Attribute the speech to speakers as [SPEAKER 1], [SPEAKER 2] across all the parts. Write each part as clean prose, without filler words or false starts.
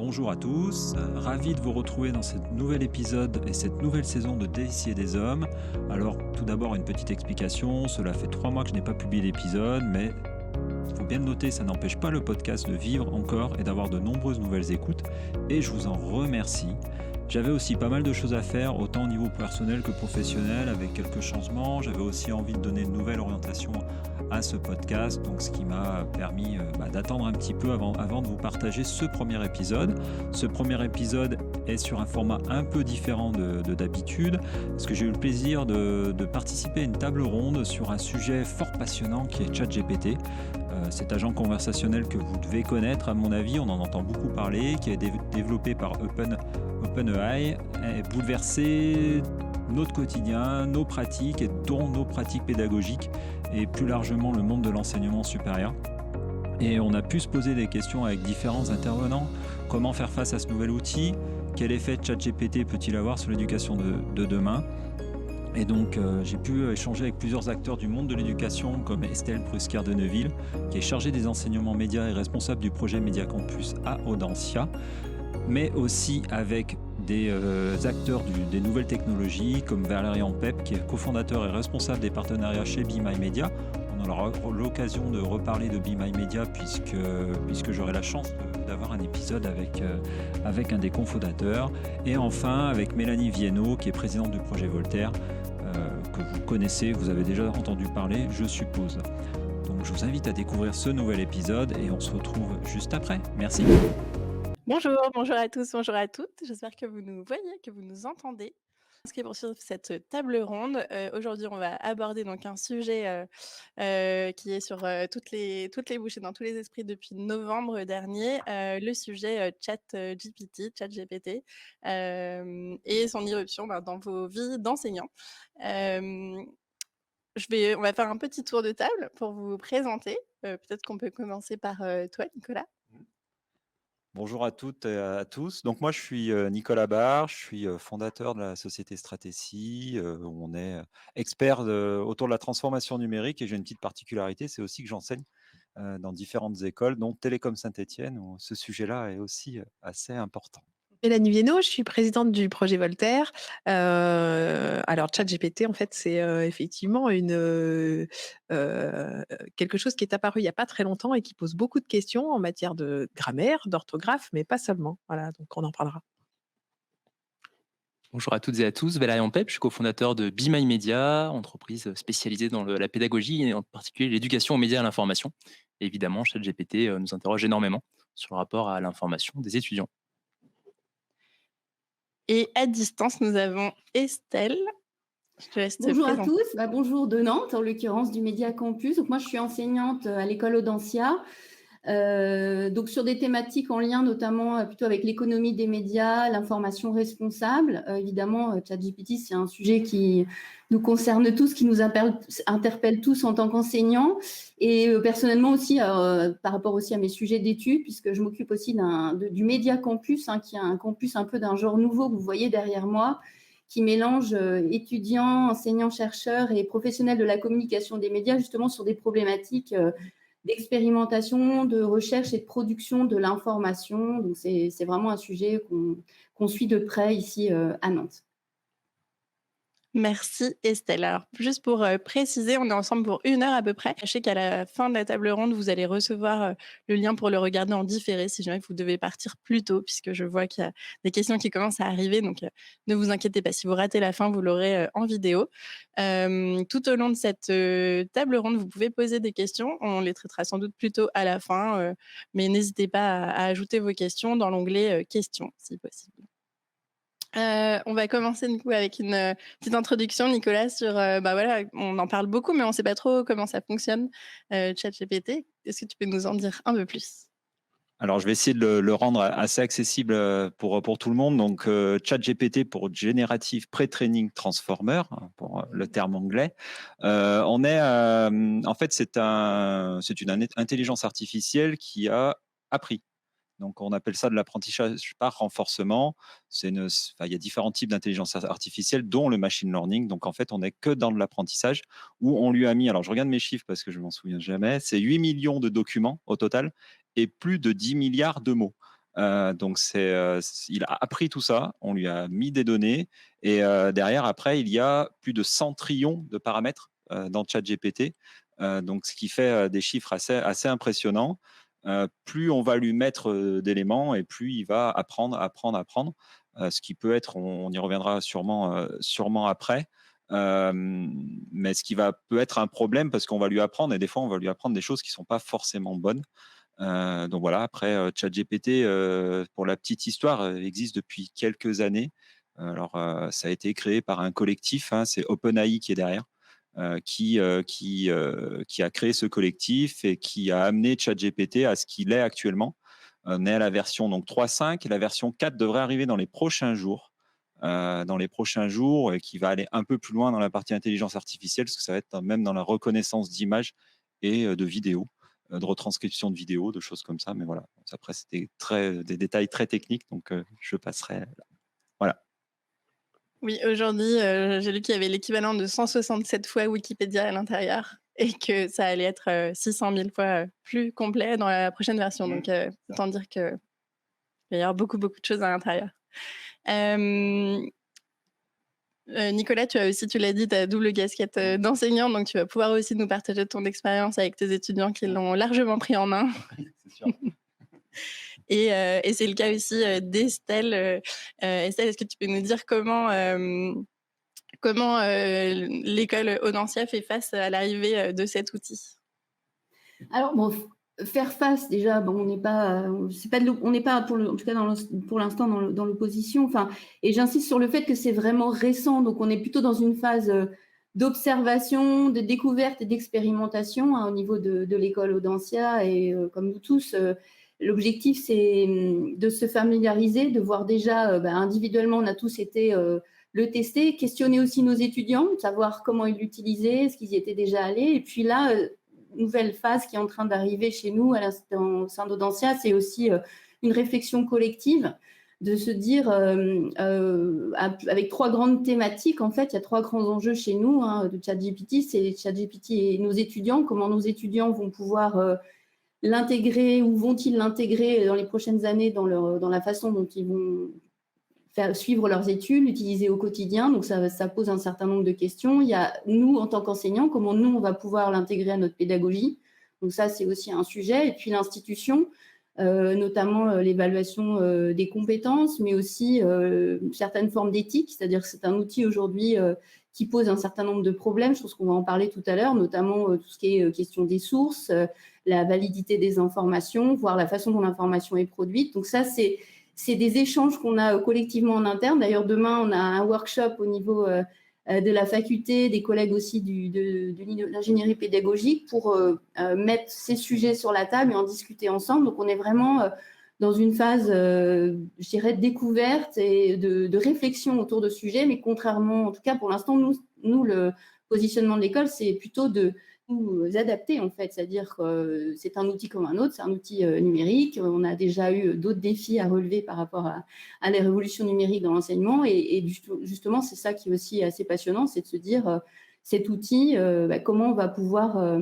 [SPEAKER 1] Bonjour à tous, ravi de vous retrouver dans ce nouvel épisode et cette nouvelle saison de Des et des Hommes. Alors tout d'abord une petite explication, cela fait 3 mois que je n'ai pas publié d'épisode, mais il faut bien le noter, ça n'empêche pas le podcast de vivre encore et d'avoir de nombreuses nouvelles écoutes, et je vous en remercie. J'avais aussi pas mal de choses à faire, autant au niveau personnel que professionnel, avec quelques changements. J'avais aussi envie de donner une nouvelle orientation à ce podcast, donc ce qui m'a permis d'attendre un petit peu avant de vous partager ce premier épisode. Ce premier épisode est sur un format un peu différent de d'habitude, parce que j'ai eu le plaisir de participer à une table ronde sur un sujet fort passionnant qui est ChatGPT. Cet agent conversationnel que vous devez connaître, à mon avis, on en entend beaucoup parler, qui est développé par OpenAI, a bouleversé notre quotidien, nos pratiques et dont nos pratiques pédagogiques et plus largement le monde de l'enseignement supérieur. Et on a pu se poser des questions avec différents intervenants. Comment faire face à ce nouvel outil? Quel effet ChatGPT peut-il avoir sur l'éducation de demain? Et donc j'ai pu échanger avec plusieurs acteurs du monde de l'éducation comme Estelle Brusquer de Neuville, qui est chargée des enseignements médias et responsable du projet Média Campus à Audencia, mais aussi avec des acteurs des nouvelles technologies comme Valérian Pep, qui est cofondateur et responsable des partenariats chez Be My Media. On aura l'occasion de reparler de Be My Media puisque j'aurai la chance d'avoir un épisode avec un des cofondateurs. Et enfin avec Mélanie Viennot, qui est présidente du projet Voltaire, que vous connaissez, vous avez déjà entendu parler, je suppose. Donc je vous invite à découvrir ce nouvel épisode et on se retrouve juste après. Merci.
[SPEAKER 2] Bonjour, bonjour à tous, bonjour à toutes. J'espère que vous nous voyez, que vous nous entendez. Ce qui est pour suivre cette table ronde, aujourd'hui, on va aborder donc un sujet, qui est sur, toutes les bouches et dans tous les esprits depuis novembre dernier, le sujet, ChatGPT, et son irruption, dans vos vies d'enseignants. Hem, on va faire un petit tour de table pour vous présenter. Peut-être qu'on peut commencer par, toi, Nicolas?
[SPEAKER 1] Bonjour à toutes et à tous. Donc moi, je suis Nicolas Barre, je suis fondateur de la société Stratécie, où on est expert autour de la transformation numérique, et j'ai une petite particularité, c'est aussi que j'enseigne dans différentes écoles, dont Télécom Saint-Étienne, où ce sujet-là est aussi assez important.
[SPEAKER 3] Mélanie Viennot, je suis présidente du projet Voltaire. Alors ChatGPT, en fait, c'est, effectivement quelque chose qui est apparu il y a pas très longtemps et qui pose beaucoup de questions en matière de grammaire, d'orthographe, mais pas seulement. Voilà, donc on en parlera.
[SPEAKER 4] Bonjour à toutes et à tous, Valérian Pep, je suis cofondateur de Be My Media, entreprise spécialisée dans la pédagogie et en particulier l'éducation aux médias et à l'information. Et évidemment, ChatGPT nous interroge énormément sur le rapport à l'information des étudiants.
[SPEAKER 2] Et à distance, nous avons Estelle. Je te laisse te
[SPEAKER 5] Bonjour à
[SPEAKER 2] présenter.
[SPEAKER 5] tous, bonjour de Nantes, en l'occurrence du Média Campus. Donc moi, je suis enseignante à l'école Audencia, donc sur des thématiques en lien notamment plutôt avec l'économie des médias, l'information responsable. Évidemment, ChatGPT, c'est un sujet qui nous concerne tous, qui nous interpelle tous en tant qu'enseignants. Et personnellement aussi, par rapport aussi à mes sujets d'études, puisque je m'occupe aussi du Média Campus, qui est un campus un peu d'un genre nouveau que vous voyez derrière moi, qui mélange étudiants, enseignants, chercheurs et professionnels de la communication des médias, justement sur des problématiques d'expérimentation, de recherche et de production de l'information. Donc, c'est vraiment un sujet qu'on suit de près ici à Nantes.
[SPEAKER 2] Merci Estelle. Alors, juste pour préciser, on est ensemble pour 1 heure à peu près. Sachez qu'à la fin de la table ronde, vous allez recevoir le lien pour le regarder en différé si jamais vous devez partir plus tôt, puisque je vois qu'il y a des questions qui commencent à arriver. Donc, ne vous inquiétez pas. Si vous ratez la fin, vous l'aurez en vidéo. Tout au long de cette table ronde, vous pouvez poser des questions. On les traitera sans doute plus tôt à la fin, mais n'hésitez pas à ajouter vos questions dans l'onglet questions, si possible. On va commencer du coup avec une petite introduction, Nicolas, sur voilà, on en parle beaucoup, mais on ne sait pas trop comment ça fonctionne, ChatGPT. Est-ce que tu peux nous en dire un peu plus?
[SPEAKER 1] Alors, je vais essayer de le rendre assez accessible pour tout le monde. Donc, ChatGPT pour Generative Pre-Training Transformer, hein, pour le terme anglais. En fait, c'est une intelligence artificielle qui a appris. Donc, on appelle ça de l'apprentissage par renforcement. Il y a différents types d'intelligence artificielle, dont le machine learning. Donc, en fait, on n'est que dans de l'apprentissage où on lui a mis, alors je regarde mes chiffres parce que je ne m'en souviens jamais, c'est 8 millions de documents au total et plus de 10 milliards de mots. Donc il a appris tout ça, on lui a mis des données et derrière, après, il y a plus de 100 trillions de paramètres dans ChatGPT. Donc ce qui fait des chiffres assez impressionnants. Plus on va lui mettre d'éléments et plus il va apprendre. Ce qui peut être, on y reviendra sûrement après. Mais ce qui peut être un problème parce qu'on va lui apprendre et des fois on va lui apprendre des choses qui sont pas forcément bonnes. Donc voilà, après ChatGPT, pour la petite histoire, existe depuis quelques années. Alors ça a été créé par un collectif, hein, c'est OpenAI qui est derrière, qui a créé ce collectif et qui a amené ChatGPT à ce qu'il est actuellement. On est à la version donc 3.5 et la version 4 devrait arriver dans les prochains jours. Et qui va aller un peu plus loin dans la partie intelligence artificielle, parce que ça va être même dans la reconnaissance d'images et de vidéos, de retranscription de vidéos, de choses comme ça. Mais voilà, après, c'était des détails très techniques, donc je passerai là. Voilà.
[SPEAKER 2] Oui, aujourd'hui, j'ai lu qu'il y avait l'équivalent de 167 fois Wikipédia à l'intérieur et que ça allait être 600 000 fois plus complet dans la prochaine version. Donc, autant dire qu'il va y avoir beaucoup, beaucoup de choses à l'intérieur. Nicolas, tu l'as dit, tu as double casquette d'enseignant, donc tu vas pouvoir aussi nous partager ton expérience avec tes étudiants qui l'ont largement pris en main.
[SPEAKER 1] C'est sûr.
[SPEAKER 2] Et c'est le cas aussi d'Estelle. Estelle, est-ce que tu peux nous dire comment l'école Audencia fait face à l'arrivée de cet outil?
[SPEAKER 5] Alors, bon, faire face, déjà, bon, on n'est pas en tout cas pour l'instant dans l'opposition. Enfin, et j'insiste sur le fait que c'est vraiment récent, donc on est plutôt dans une phase d'observation, de découverte et d'expérimentation au niveau de l'école Audencia. Et comme nous tous, l'objectif, c'est de se familiariser, de voir déjà individuellement, on a tous été le tester, questionner aussi nos étudiants, savoir comment ils l'utilisaient, est-ce qu'ils y étaient déjà allés. Et puis là, nouvelle phase qui est en train d'arriver chez nous au sein d'Audencia, c'est aussi une réflexion collective de se dire, avec 3 grandes thématiques, en fait, il y a 3 grands enjeux chez nous de ChatGPT, c'est ChatGPT et nos étudiants, comment nos étudiants vont pouvoir l'intégrer ou vont-ils l'intégrer dans les prochaines années dans la façon dont ils vont suivre leurs études, l'utiliser au quotidien. Donc, ça pose un certain nombre de questions. Il y a nous, en tant qu'enseignants, comment nous, on va pouvoir l'intégrer à notre pédagogie. Donc, ça, c'est aussi un sujet. Et puis, l'institution, notamment l'évaluation des compétences, mais aussi certaines formes d'éthique. C'est-à-dire que c'est un outil aujourd'hui qui pose un certain nombre de problèmes. Je pense qu'on va en parler tout à l'heure, notamment tout ce qui est question des sources, la validité des informations, voire la façon dont l'information est produite. Donc, ça, c'est des échanges qu'on a collectivement en interne. D'ailleurs, demain, on a un workshop au niveau de la faculté, des collègues aussi de l'ingénierie pédagogique pour mettre ces sujets sur la table et en discuter ensemble. Donc, on est vraiment dans une phase, je dirais, de découverte et de réflexion autour de ce sujet. Mais contrairement, en tout cas, pour l'instant, nous le positionnement de l'école, c'est plutôt de nous adapter, en fait. C'est-à-dire que c'est un outil comme un autre, c'est un outil numérique. On a déjà eu d'autres défis à relever par rapport à les révolutions numériques dans l'enseignement. Et justement, c'est ça qui est aussi assez passionnant, c'est de se dire, cet outil, comment on va pouvoir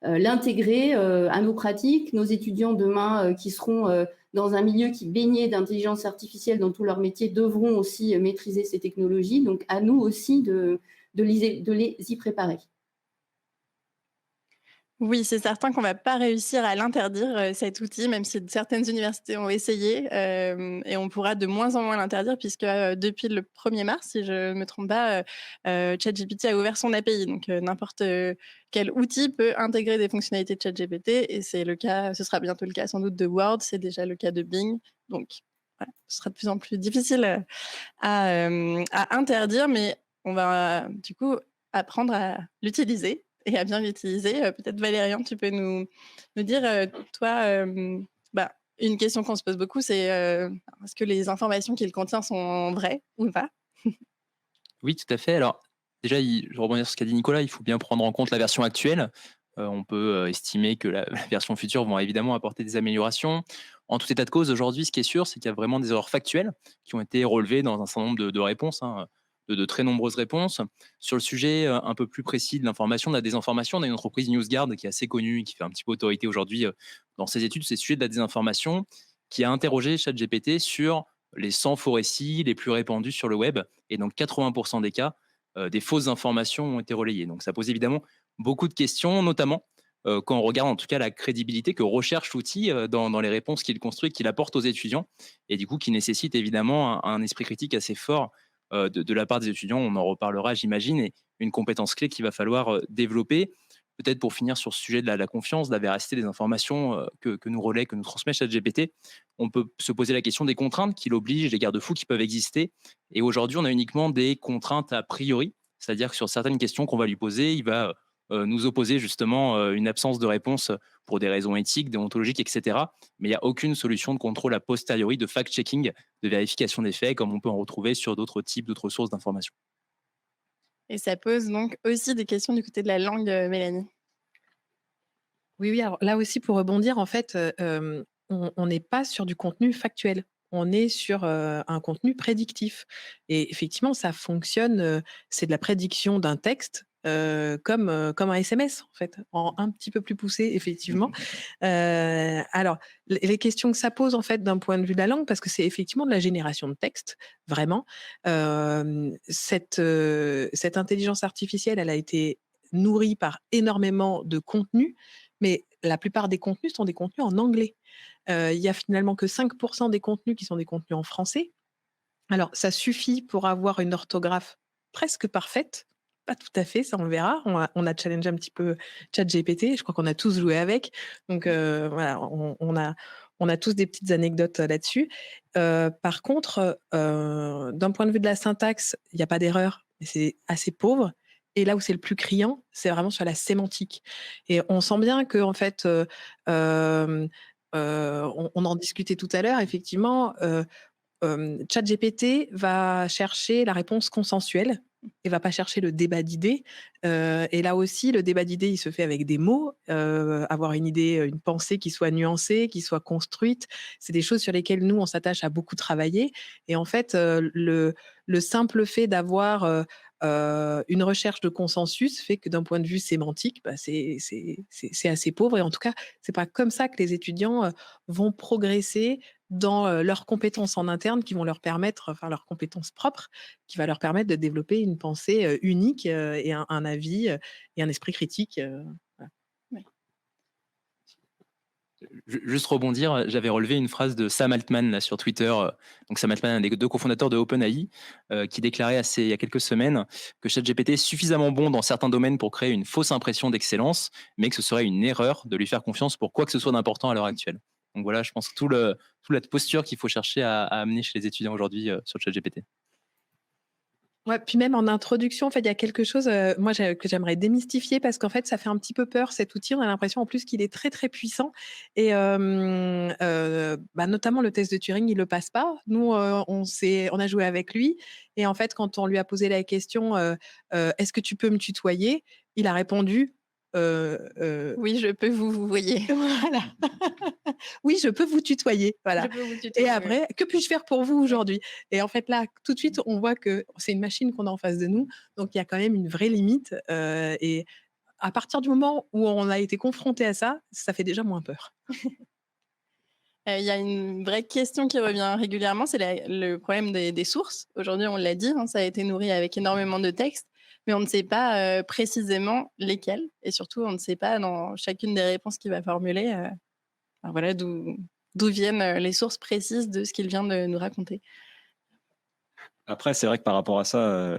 [SPEAKER 5] l'intégrer à nos pratiques. Nos étudiants demain qui seront dans un milieu qui baignait d'intelligence artificielle dans tous leurs métiers devront aussi maîtriser ces technologies. Donc, à nous aussi de les y préparer.
[SPEAKER 2] Oui, c'est certain qu'on ne va pas réussir à l'interdire, cet outil, même si certaines universités ont essayé, et on pourra de moins en moins l'interdire puisque, depuis le 1er mars, si je ne me trompe pas, ChatGPT a ouvert son API. Donc, n'importe quel outil peut intégrer des fonctionnalités de ChatGPT et c'est le cas, ce sera bientôt le cas sans doute de Word, c'est déjà le cas de Bing. Donc, voilà, ce sera de plus en plus difficile à interdire, mais on va du coup apprendre à l'utiliser et à bien l'utiliser. Peut-être Valérian, tu peux nous dire, toi, une question qu'on se pose beaucoup, c'est est-ce que les informations qu'il contient sont vraies ou pas?
[SPEAKER 4] Oui, tout à fait. Alors, déjà, je vais rebondir sur ce qu'a dit Nicolas, il faut bien prendre en compte la version actuelle. On peut estimer que la version future va évidemment apporter des améliorations. En tout état de cause, aujourd'hui, ce qui est sûr, c'est qu'il y a vraiment des erreurs factuelles qui ont été relevées dans un certain nombre de réponses, de très nombreuses réponses. Sur le sujet un peu plus précis de l'information, de la désinformation, on a une entreprise NewsGuard qui est assez connue, qui fait un petit peu autorité aujourd'hui dans ses études, c'est le sujet de la désinformation. qui a interrogé ChatGPT sur les 100 faux récits les plus répandus sur le web. Et dans 80% des cas, des fausses informations ont été relayées. Donc ça pose évidemment beaucoup de questions, notamment quand on regarde en tout cas la crédibilité que recherche l'outil dans les réponses qu'il construit, qu'il apporte aux étudiants, et du coup qui nécessite évidemment un esprit critique assez fort de la part des étudiants. On en reparlera, j'imagine, et une compétence clé qu'il va falloir développer. Peut-être pour finir sur ce sujet de la confiance, de la véracité des informations que nous relaie, que nous transmet ChatGPT, on peut se poser la question des contraintes qui l'obligent, des garde-fous qui peuvent exister. Et aujourd'hui, on a uniquement des contraintes a priori, c'est-à-dire que sur certaines questions qu'on va lui poser, il va nous opposer justement une absence de réponse pour des raisons éthiques, déontologiques, etc. Mais il n'y a aucune solution de contrôle a posteriori, de fact-checking, de vérification des faits, comme on peut en retrouver sur d'autres types, d'autres sources d'informations.
[SPEAKER 2] Et ça pose donc aussi des questions du côté de la langue, Mélanie.
[SPEAKER 3] Oui, oui, alors là aussi pour rebondir, en fait, on n'est pas sur du contenu factuel. On est sur, un contenu prédictif et effectivement ça fonctionne, c'est de la prédiction d'un texte, comme un SMS en fait, en un petit peu plus poussé effectivement. Alors les questions que ça pose en fait d'un point de vue de la langue, parce que c'est effectivement de la génération de texte, vraiment. Cette intelligence artificielle, elle a été nourrie par énormément de contenus, mais la plupart des contenus sont des contenus en anglais. Il y a finalement que 5 des contenus qui sont des contenus en français. Alors ça suffit pour avoir une orthographe presque parfaite, pas tout à fait, ça on le verra. On a challengé un petit peu ChatGPT, je crois qu'on a tous joué avec. Donc voilà, on a tous des petites anecdotes là-dessus. Par contre, d'un point de vue de la syntaxe, il y a pas d'erreur, mais c'est assez pauvre. Et là où c'est le plus criant, c'est vraiment sur la sémantique. Et on sent bien qu'en fait, on en discutait tout à l'heure, effectivement, ChatGPT va chercher la réponse consensuelle et va pas chercher le débat d'idées. Et là aussi, le débat d'idées, il se fait avec des mots. Avoir une idée, une pensée qui soit nuancée, qui soit construite, c'est des choses sur lesquelles nous, on s'attache à beaucoup travailler. Et en fait, le simple fait d'avoir, une recherche de consensus fait que d'un point de vue sémantique, bah, c'est assez pauvre et en tout cas, c'est pas comme ça que les étudiants, vont progresser dans, leurs compétences en interne qui vont leur permettre, enfin leurs compétences propres, qui va leur permettre de développer une pensée, unique, et un avis, et un esprit critique, voilà.
[SPEAKER 2] Ouais.
[SPEAKER 4] Juste rebondir, j'avais relevé une phrase de Sam Altman là, sur Twitter. Donc Sam Altman, un des deux cofondateurs de OpenAI, qui déclarait il y a quelques semaines que ChatGPT est suffisamment bon dans certains domaines pour créer une fausse impression d'excellence, mais que ce serait une erreur de lui faire confiance pour quoi que ce soit d'important à l'heure actuelle. Donc voilà, je pense que toute la posture qu'il faut chercher à amener chez les étudiants aujourd'hui sur ChatGPT.
[SPEAKER 3] Ouais, puis même en introduction, en fait, il y a quelque chose, moi, que j'aimerais démystifier parce qu'en fait, ça fait un petit peu peur cet outil. On a l'impression en plus qu'il est très, très puissant et bah, notamment le test de Turing, il le passe pas. Nous, on a joué avec lui et en fait, quand on lui a posé la question, «Est-ce que tu peux me tutoyer?» Il a répondu,
[SPEAKER 2] Oui, je peux vous voyez.
[SPEAKER 3] voilà. «Oui, je peux vous tutoyer»,
[SPEAKER 2] Je
[SPEAKER 3] voilà.
[SPEAKER 2] peux vous
[SPEAKER 3] Et
[SPEAKER 2] tutoyer, oui.
[SPEAKER 3] après: «Que puis-je faire pour vous aujourd'hui?» Et en fait, là, tout de suite, on voit que c'est une machine qu'on a en face de nous, donc il y a quand même une vraie limite, et à partir du moment où on a été confronté à ça, ça fait déjà moins peur.
[SPEAKER 2] Il y a une vraie question qui revient régulièrement, c'est le problème des sources. Aujourd'hui, on l'a dit, hein, ça a été nourri avec énormément de textes, mais on ne sait pas, précisément lesquels et surtout, on ne sait pas dans chacune des réponses qu'il va formuler, enfin voilà, d'où viennent, les sources précises de ce qu'il vient de nous raconter.
[SPEAKER 1] Après, c'est vrai que par rapport à ça,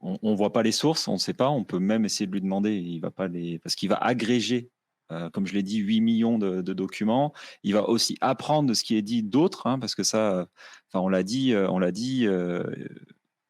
[SPEAKER 1] on voit pas les sources, on ne sait pas. On peut même essayer de lui demander, il va pas parce qu'il va agréger, comme je l'ai dit, 8 millions de documents. Il va aussi apprendre de ce qui est dit d'autres, hein, parce que ça, enfin, on l'a dit,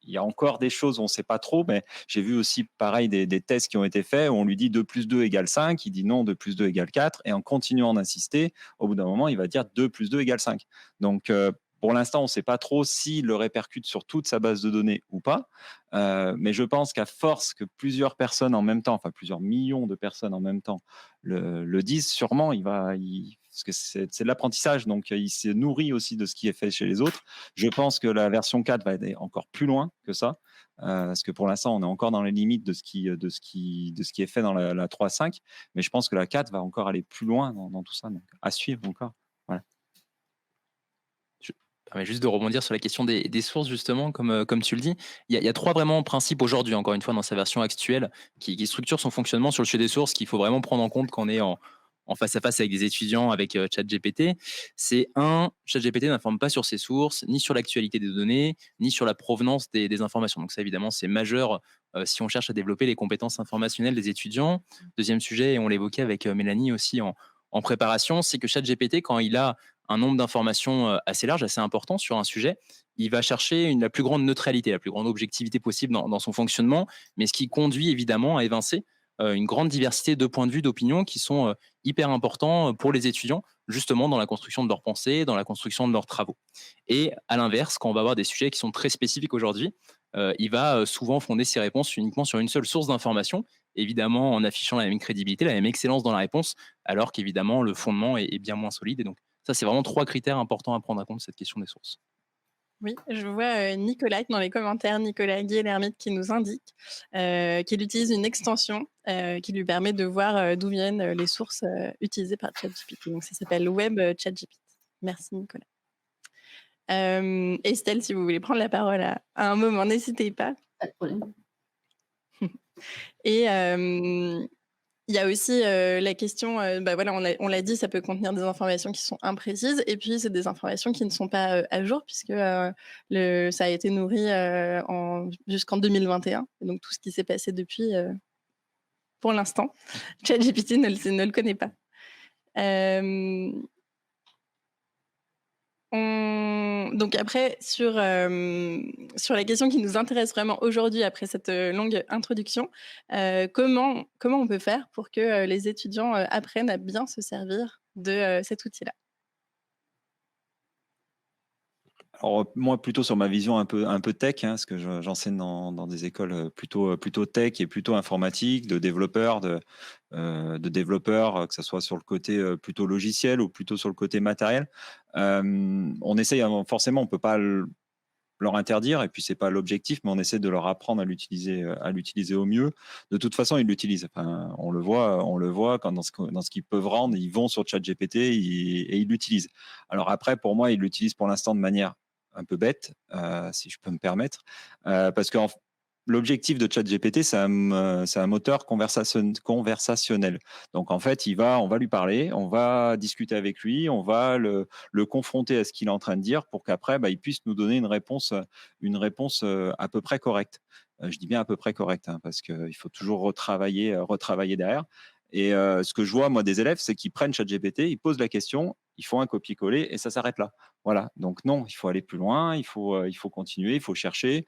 [SPEAKER 1] il y a encore des choses où on ne sait pas trop, mais j'ai vu aussi pareil des tests qui ont été faits où on lui dit 2 plus 2 égale 5, il dit non, 2 plus 2 égale 4, et en continuant d'insister, au bout d'un moment, il va dire 2 plus 2 égale 5. Donc, pour l'instant, on ne sait pas trop s'il le répercute sur toute sa base de données ou pas. Mais je pense qu'à force que plusieurs personnes en même temps, enfin plusieurs millions de personnes en même temps le disent, sûrement, parce que c'est de l'apprentissage, donc il se nourrit aussi de ce qui est fait chez les autres. Je pense que la version 4 va aller encore plus loin que ça, parce que pour l'instant, on est encore dans les limites de ce qui est fait dans la 3.5, mais je pense que la 4 va encore aller plus loin dans tout ça, donc à suivre encore. Voilà.
[SPEAKER 4] permet juste de rebondir sur la question des sources justement, comme tu le dis. Il y a 3 vraiment principes aujourd'hui, encore une fois, dans sa version actuelle, qui structurent son fonctionnement sur le sujet des sources, qu'il faut vraiment prendre en compte quand on est en face à face avec des étudiants, avec, ChatGPT. C'est 1, ChatGPT n'informe pas sur ses sources, ni sur l'actualité des données, ni sur la provenance des informations. Donc ça, évidemment, c'est majeur, si on cherche à développer les compétences informationnelles des étudiants. Deuxième sujet, et on l'évoquait avec, Mélanie aussi en préparation, c'est que ChatGPT, quand il a un nombre d'informations assez large, assez important sur un sujet, il va chercher la plus grande neutralité, la plus grande objectivité possible dans son fonctionnement, mais ce qui conduit évidemment à évincer une grande diversité de points de vue, d'opinions qui sont hyper importants pour les étudiants, justement dans la construction de leurs pensées, dans la construction de leurs travaux. Et à l'inverse, quand on va avoir des sujets qui sont très spécifiques aujourd'hui, il va souvent fonder ses réponses uniquement sur une seule source d'information, évidemment en affichant la même crédibilité, la même excellence dans la réponse, alors qu'évidemment le fondement est bien moins solide. Et donc ça, c'est vraiment 3 critères importants à prendre en compte, cette question des sources.
[SPEAKER 2] Oui, je vois Nicolas dans les commentaires, Nicolas Guy-Lermite qui nous indique qu'il utilise une extension qui lui permet de voir d'où viennent les sources utilisées par ChatGPT. Donc ça s'appelle Web ChatGPT. Merci Nicolas. Estelle, si vous voulez prendre la parole à un moment, n'hésitez pas.
[SPEAKER 5] Pas de problème.
[SPEAKER 2] Et il y a aussi la question, voilà, on l'a dit, ça peut contenir des informations qui sont imprécises, et puis c'est des informations qui ne sont pas à jour, puisque ça a été nourri jusqu'en 2021. Et donc tout ce qui s'est passé depuis, pour l'instant, ChatGPT ne le connaît pas. Donc après, sur la question qui nous intéresse vraiment aujourd'hui, après cette longue introduction, comment on peut faire pour que les étudiants apprennent à bien se servir de cet outil-là?
[SPEAKER 1] Alors, moi, plutôt sur ma vision un peu tech, hein, parce que j'enseigne dans des écoles plutôt tech et plutôt informatique, de développeurs, que ce soit sur le côté plutôt logiciel ou plutôt sur le côté matériel. On essaye, forcément, on ne peut pas leur interdire, et puis c'est pas l'objectif, mais on essaie de leur apprendre à l'utiliser au mieux. De toute façon, ils l'utilisent. Enfin, on le voit quand dans ce qu'ils peuvent rendre, ils vont sur ChatGPT et ils l'utilisent. Alors après, pour moi, ils l'utilisent pour l'instant de manière un peu bête, si je peux me permettre, parce que l'objectif de ChatGPT, c'est un moteur conversationnel. Donc en fait, on va lui parler, on va discuter avec lui, on va le confronter à ce qu'il est en train de dire pour qu'après, il puisse nous donner une réponse à peu près correcte. Je dis bien à peu près correcte, hein, parce qu'il faut toujours retravailler derrière. Et ce que je vois, moi, des élèves, c'est qu'ils prennent ChatGPT, ils posent la question, ils font un copier-coller et ça s'arrête là. Voilà. Donc non, il faut aller plus loin, il faut continuer, il faut chercher.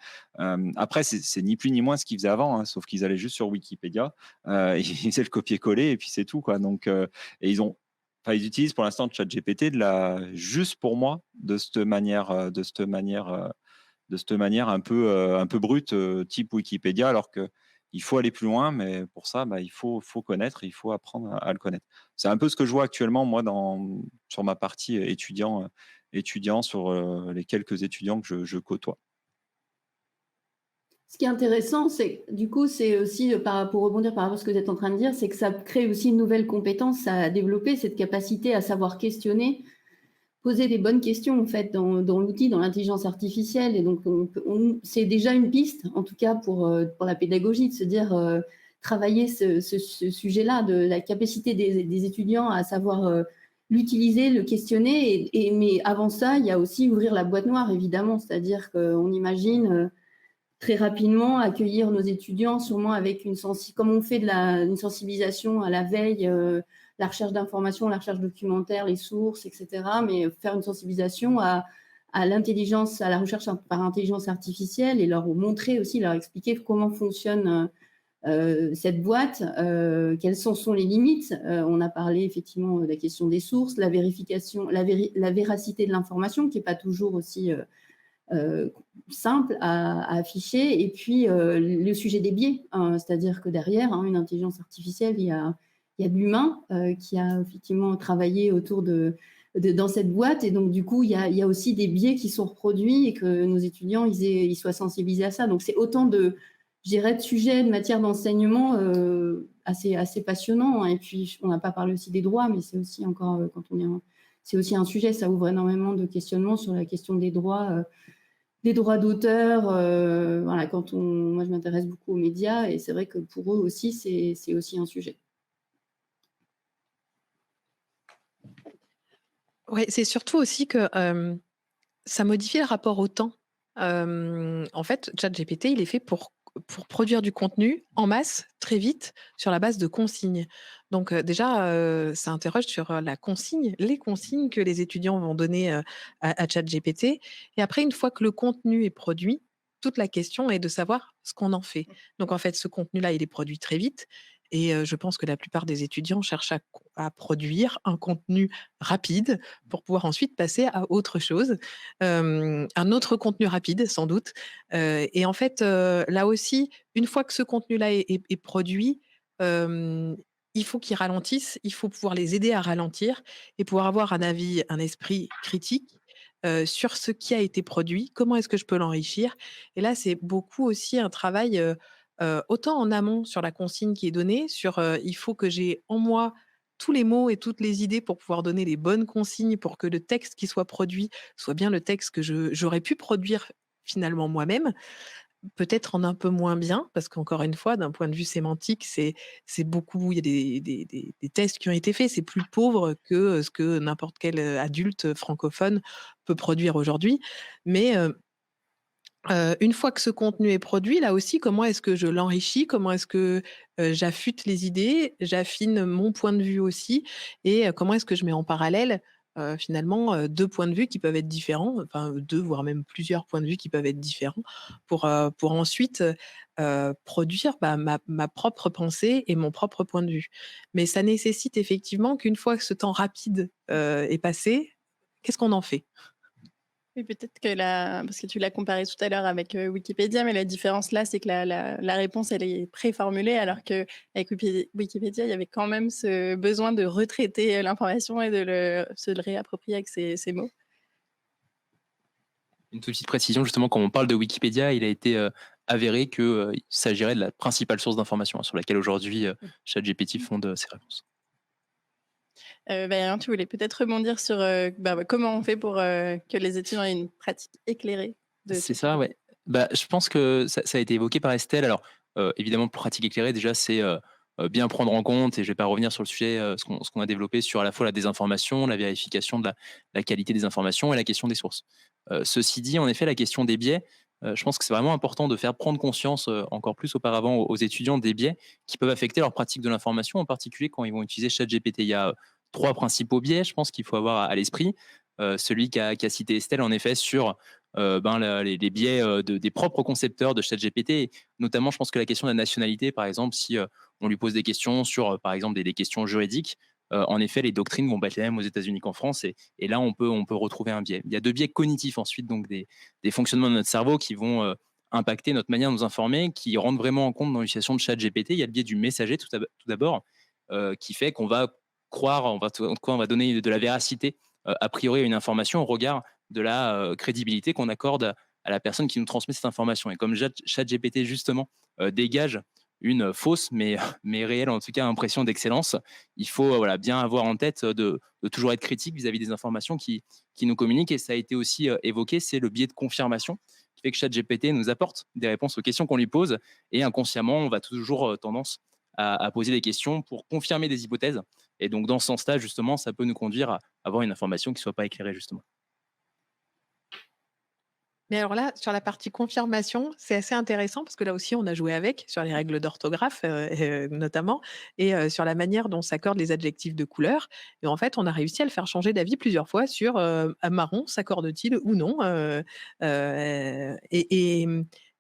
[SPEAKER 1] Après, c'est ni plus ni moins ce qu'ils faisaient avant, hein, sauf qu'ils allaient juste sur Wikipédia, ils faisaient le copier-coller et puis c'est tout, quoi. Donc, et ils utilisent pour l'instant ChatGPT juste pour moi de cette manière un peu brute, type Wikipédia, alors que il faut aller plus loin, mais pour ça, il faut connaître, il faut apprendre à le connaître. C'est un peu ce que je vois actuellement, moi, sur ma partie étudiant, sur les quelques étudiants que je côtoie.
[SPEAKER 5] Ce qui est intéressant, c'est du coup, c'est aussi, pour rebondir par rapport à ce que vous êtes en train de dire, c'est que ça crée aussi une nouvelle compétence à développer, cette capacité à savoir questionner, poser des bonnes questions en fait dans l'outil, dans l'intelligence artificielle. Et donc, c'est déjà une piste, en tout cas pour la pédagogie, de se dire travailler ce sujet-là, de la capacité des étudiants à savoir l'utiliser, le questionner. Mais avant ça, il y a aussi ouvrir la boîte noire, évidemment. C'est-à-dire qu'on imagine très rapidement accueillir nos étudiants, sûrement avec comme on fait une sensibilisation à la veille, la recherche d'informations, la recherche documentaire, les sources, etc. Mais faire une sensibilisation à l'intelligence, à la recherche par intelligence artificielle, et leur montrer aussi, leur expliquer comment fonctionne cette boîte, quelles sont les limites. On a parlé effectivement de la question des sources, la vérification, la véracité de l'information, qui n'est pas toujours aussi simple à afficher, et puis le sujet des biais, c'est-à-dire que derrière une intelligence artificielle, il y a de l'humain qui a effectivement travaillé autour dans cette boîte, et donc du coup il y a aussi des biais qui sont reproduits, et que nos étudiants ils soient sensibilisés à ça. Donc c'est autant de sujets, de matières d'enseignement assez passionnants, et puis on n'a pas parlé aussi des droits, mais c'est aussi encore quand on est c'est aussi un sujet. Ça ouvre énormément de questionnements sur la question des droits d'auteur. Voilà, moi, je m'intéresse beaucoup aux médias et c'est vrai que pour eux aussi, c'est aussi un sujet.
[SPEAKER 3] Ouais, c'est surtout aussi que ça modifie le rapport au temps. En fait, ChatGPT, il est fait pour produire du contenu en masse, très vite, sur la base de consignes. Donc déjà, ça interroge sur les consignes que les étudiants vont donner à ChatGPT. Et après, une fois que le contenu est produit, toute la question est de savoir ce qu'on en fait. Donc en fait, ce contenu-là, il est produit très vite. Et je pense que la plupart des étudiants cherchent à produire un contenu rapide pour pouvoir ensuite passer à autre chose, un autre contenu rapide sans doute. Et en fait, là aussi, une fois que ce contenu-là est produit, il faut qu'ils ralentissent, il faut pouvoir les aider à ralentir et pouvoir avoir un avis, un esprit critique, sur ce qui a été produit. Comment est-ce que je peux l'enrichir? Et là, c'est beaucoup aussi un travail, autant en amont sur la consigne qui est donnée, sur, il faut que j'ai en moi tous les mots et toutes les idées pour pouvoir donner les bonnes consignes pour que le texte qui soit produit soit bien le texte que j'aurais pu produire finalement moi-même. Peut-être en un peu moins bien, parce qu'encore une fois, d'un point de vue sémantique, c'est beaucoup, il y a des tests qui ont été faits, c'est plus pauvre que ce que n'importe quel adulte francophone peut produire aujourd'hui. Mais une fois que ce contenu est produit, là aussi, comment est-ce que je l'enrichis? Comment est-ce que, j'affûte les idées, j'affine mon point de vue aussi et comment est-ce que je mets en parallèle, finalement, 2 points de vue qui peuvent être différents, enfin 2 voire même plusieurs points de vue qui peuvent être différents pour ensuite, produire, bah, ma propre pensée et mon propre point de vue. Mais ça nécessite effectivement qu'une fois que ce temps rapide, est passé, qu'est-ce qu'on en fait?
[SPEAKER 2] Oui, peut-être que parce que tu l'as comparé tout à l'heure avec, Wikipédia, mais la différence là, c'est que la réponse, elle est préformulée alors qu'avec Wikipédia, il y avait quand même ce besoin de retraiter, l'information et de se le réapproprier avec ses mots.
[SPEAKER 4] Une toute petite précision, justement, quand on parle de Wikipédia, il a été avéré qu'il s'agirait de la principale source d'information sur laquelle aujourd'hui ChatGPT fonde ses réponses.
[SPEAKER 2] Bah, tu voulais peut-être rebondir sur, comment on fait pour, que les étudiants aient une pratique éclairée de
[SPEAKER 4] C'est ça,
[SPEAKER 2] ChatGPT?
[SPEAKER 4] ouais. Bah, je pense que ça a été évoqué par Estelle. Alors, évidemment, pratique éclairée, déjà, c'est bien prendre en compte, et je vais pas revenir sur le sujet, ce qu'on a développé sur à la fois la désinformation, la vérification de la qualité des informations et la question des sources. Ceci dit, en effet, la question des biais, je pense que c'est vraiment important de faire prendre conscience, encore plus auparavant aux étudiants des biais qui peuvent affecter leur pratique de l'information, en particulier quand ils vont utiliser ChatGPT. Il y a 3 principaux biais, je pense qu'il faut avoir à l'esprit. Celui qu'a cité Estelle, en effet, sur les biais des propres concepteurs de ChatGPT. Notamment, je pense que la question de la nationalité, par exemple, si on lui pose des questions sur, par exemple, des questions juridiques, en effet, les doctrines vont pas être les mêmes aux États-Unis qu'en France, et là, on peut retrouver un biais. Il y a 2 biais cognitifs ensuite, donc des fonctionnements de notre cerveau qui vont impacter notre manière de nous informer, qui rentrent vraiment en compte dans l'utilisation de ChatGPT. Il y a le biais du messager, tout d'abord, qui fait qu'on va croire, on va donner de la véracité a priori à une information au regard de la crédibilité qu'on accorde à la personne qui nous transmet cette information. Et comme ChatGPT, justement, dégage une fausse, mais réelle, en tout cas, impression d'excellence, il faut voilà, bien avoir en tête de toujours être critique vis-à-vis des informations qui nous communiquent. Et ça a été aussi évoqué, c'est le biais de confirmation qui fait que ChatGPT nous apporte des réponses aux questions qu'on lui pose. Et inconsciemment, on va toujours tendance à poser des questions pour confirmer des hypothèses. Et donc, dans ce sens-là, justement, ça peut nous conduire à avoir une information qui ne soit pas éclairée, justement.
[SPEAKER 3] Mais alors là, sur la partie confirmation, c'est assez intéressant parce que là aussi, on a joué avec, sur les règles d'orthographe, notamment et sur la manière dont s'accordent les adjectifs de couleur et en fait, on a réussi à le faire changer d'avis plusieurs fois sur, un marron s'accorde-t-il ou non?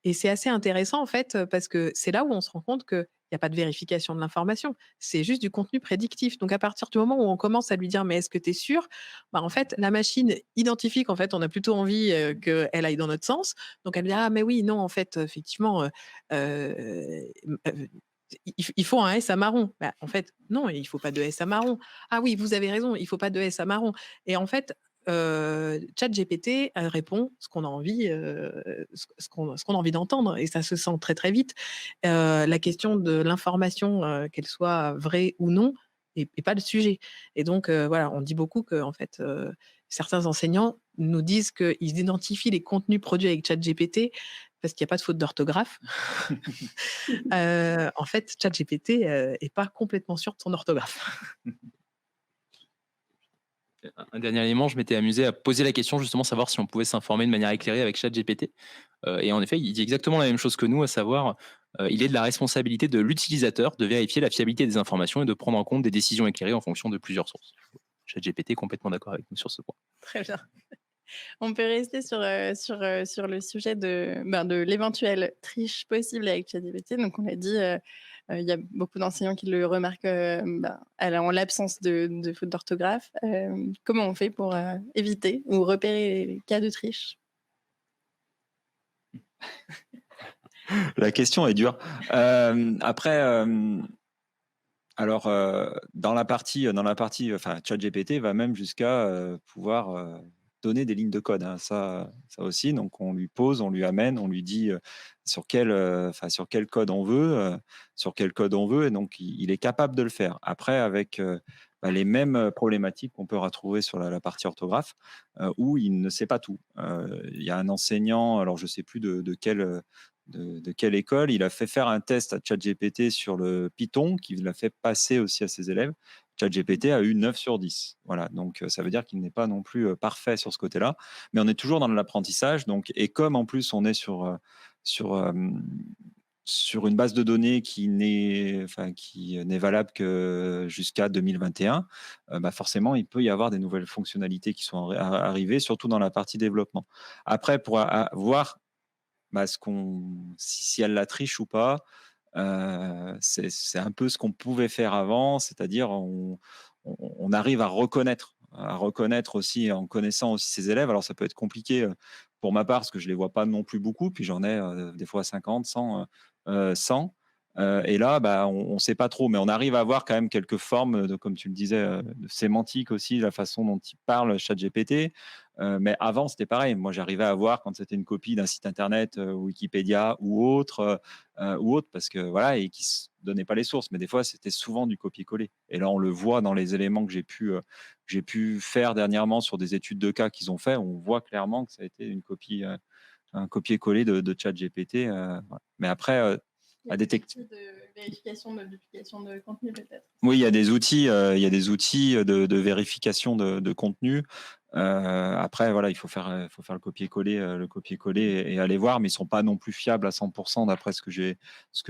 [SPEAKER 3] Et c'est assez intéressant en fait, parce que c'est là où on se rend compte qu'il y a pas de vérification de l'information. C'est juste du contenu prédictif. Donc à partir du moment où on commence à lui dire: «Mais est-ce que tu es sûr?» Bah, en fait, la machine identifie qu'en fait, on a plutôt envie, qu'elle aille dans notre sens. Donc elle dit: «Ah mais oui, non, en fait, effectivement, il faut un S à marron». Bah, en fait, non, il faut pas de S à marron. «Ah oui, vous avez raison, il faut pas de S à marron» et en fait, ChatGPT, elle répond ce qu'on a envie, ce qu'on a envie d'entendre et ça se sent très, très vite. La question de l'information, qu'elle soit vraie ou non, et pas le sujet. Et donc, voilà, on dit beaucoup que en fait, certains enseignants nous disent qu'ils identifient les contenus produits avec ChatGPT parce qu'il y a pas de faute d'orthographe. En fait, ChatGPT, est pas complètement sûr de son orthographe.
[SPEAKER 4] Un dernier élément, je m'étais amusé à poser la question, justement, savoir si on pouvait s'informer de manière éclairée avec ChatGPT. Et en effet, il dit exactement la même chose que nous, à savoir, il est de la responsabilité de l'utilisateur de vérifier la fiabilité des informations et de prendre en compte des décisions éclairées en fonction de plusieurs sources. ChatGPT est complètement d'accord avec nous sur ce point.
[SPEAKER 2] Très bien. On peut rester sur le sujet de l'éventuelle triche possible avec ChatGPT. Donc, on l'a dit, il y a beaucoup d'enseignants qui le remarquent en l'absence de faute d'orthographe. Comment on fait pour éviter ou repérer les cas de triche?
[SPEAKER 1] La question est dure. Après, alors, dans la partie, enfin, ChatGPT va même jusqu'à pouvoir donner des lignes de code, hein, ça aussi. Donc, on lui pose, on lui amène, on lui dit sur quel code on veut, et donc il est capable de le faire. Après, avec les mêmes problématiques qu'on peut retrouver sur la partie orthographe, où il ne sait pas tout. Il y a un enseignant, alors je ne sais plus de quelle école, il a fait faire un test à ChatGPT sur le Python, qu'il l'a fait passer aussi à ses élèves. ChatGPT a eu 9 sur 10. Voilà, donc ça veut dire qu'il n'est pas non plus parfait sur ce côté-là, mais on est toujours dans l'apprentissage. Donc, et comme en plus on est sur, euh, sur une base de données qui n'est valable que jusqu'à 2021, forcément, il peut y avoir des nouvelles fonctionnalités qui sont arrivées, surtout dans la partie développement. Après, pour voir si elle la triche ou pas, c'est un peu ce qu'on pouvait faire avant, c'est-à-dire on arrive à reconnaître aussi en connaissant aussi ses élèves. Alors ça peut être compliqué pour ma part parce que je les vois pas non plus beaucoup, puis j'en ai des fois 50, 100. Et là, on ne sait pas trop, mais on arrive à avoir quand même quelques formes, comme tu le disais, de sémantique aussi, la façon dont il parle ChatGPT. Mais avant, c'était pareil. Moi, j'arrivais à voir quand c'était une copie d'un site internet, Wikipédia ou autre, parce que voilà, et qui ne donnait pas les sources. Mais des fois, c'était souvent du copier-coller. Et là, on le voit dans les éléments que j'ai pu faire dernièrement sur des études de cas qu'ils ont fait. On voit clairement que ça a été une copie, un copier-coller de ChatGPT. Voilà. Mais après, à détecter.
[SPEAKER 2] De vérification de duplication de contenu, peut-être.
[SPEAKER 1] Oui, il y a des outils, de vérification de contenu. Après, voilà, il faut faire le copier-coller et aller voir, mais ils sont pas non plus fiables à 100% d'après ce que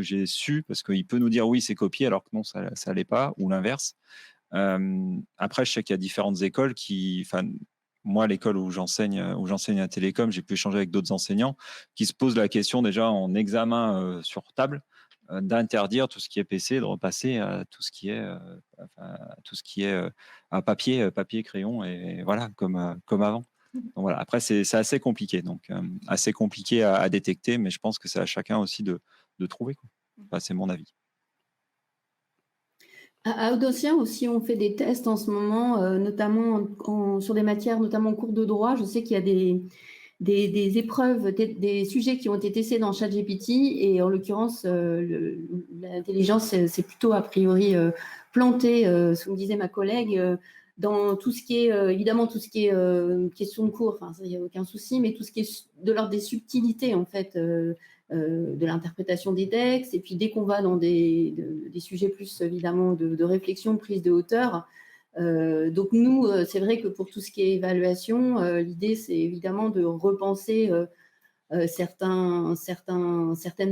[SPEAKER 1] j'ai su, parce qu'il peut nous dire oui, c'est copié, alors que non, ça l'est pas, ou l'inverse. Après, je sais qu'il y a différentes écoles moi, l'école où j'enseigne à Télécom, j'ai pu échanger avec d'autres enseignants qui se posent la question déjà en examen sur table d'interdire tout ce qui est PC, de repasser à tout ce qui est à papier, crayon, et voilà, comme avant. Donc voilà. Après, c'est assez compliqué, assez compliqué à détecter, mais je pense que c'est à chacun aussi de trouver, quoi. Enfin, c'est mon avis.
[SPEAKER 5] À Audencia aussi, on fait des tests en ce moment, notamment sur des matières, notamment en cours de droit. Je sais qu'il y a des épreuves, des sujets qui ont été testés dans ChatGPT, et en l'occurrence, l'intelligence c'est plutôt a priori plantée, ce que me disait ma collègue, dans tout ce qui est, évidemment, tout ce qui est question de cours, il n'y a aucun souci, mais tout ce qui est de l'ordre des subtilités, en fait, de l'interprétation des textes, et puis dès qu'on va dans des sujets plus, évidemment, de réflexion, de prise de hauteur. Donc nous, c'est vrai que pour tout ce qui est évaluation, l'idée, c'est évidemment de repenser certaines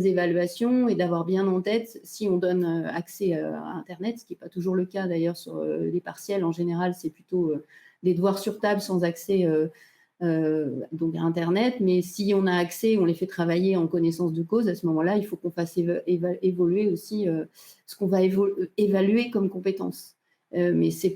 [SPEAKER 5] évaluations, et d'avoir bien en tête, si on donne accès à Internet, ce qui n'est pas toujours le cas d'ailleurs sur les partiels. En général, c'est plutôt des devoirs sur table sans accès donc à Internet, mais si on a accès, on les fait travailler en connaissance de cause. À ce moment-là, il faut qu'on fasse évoluer aussi ce qu'on va évaluer comme compétences. Mais ça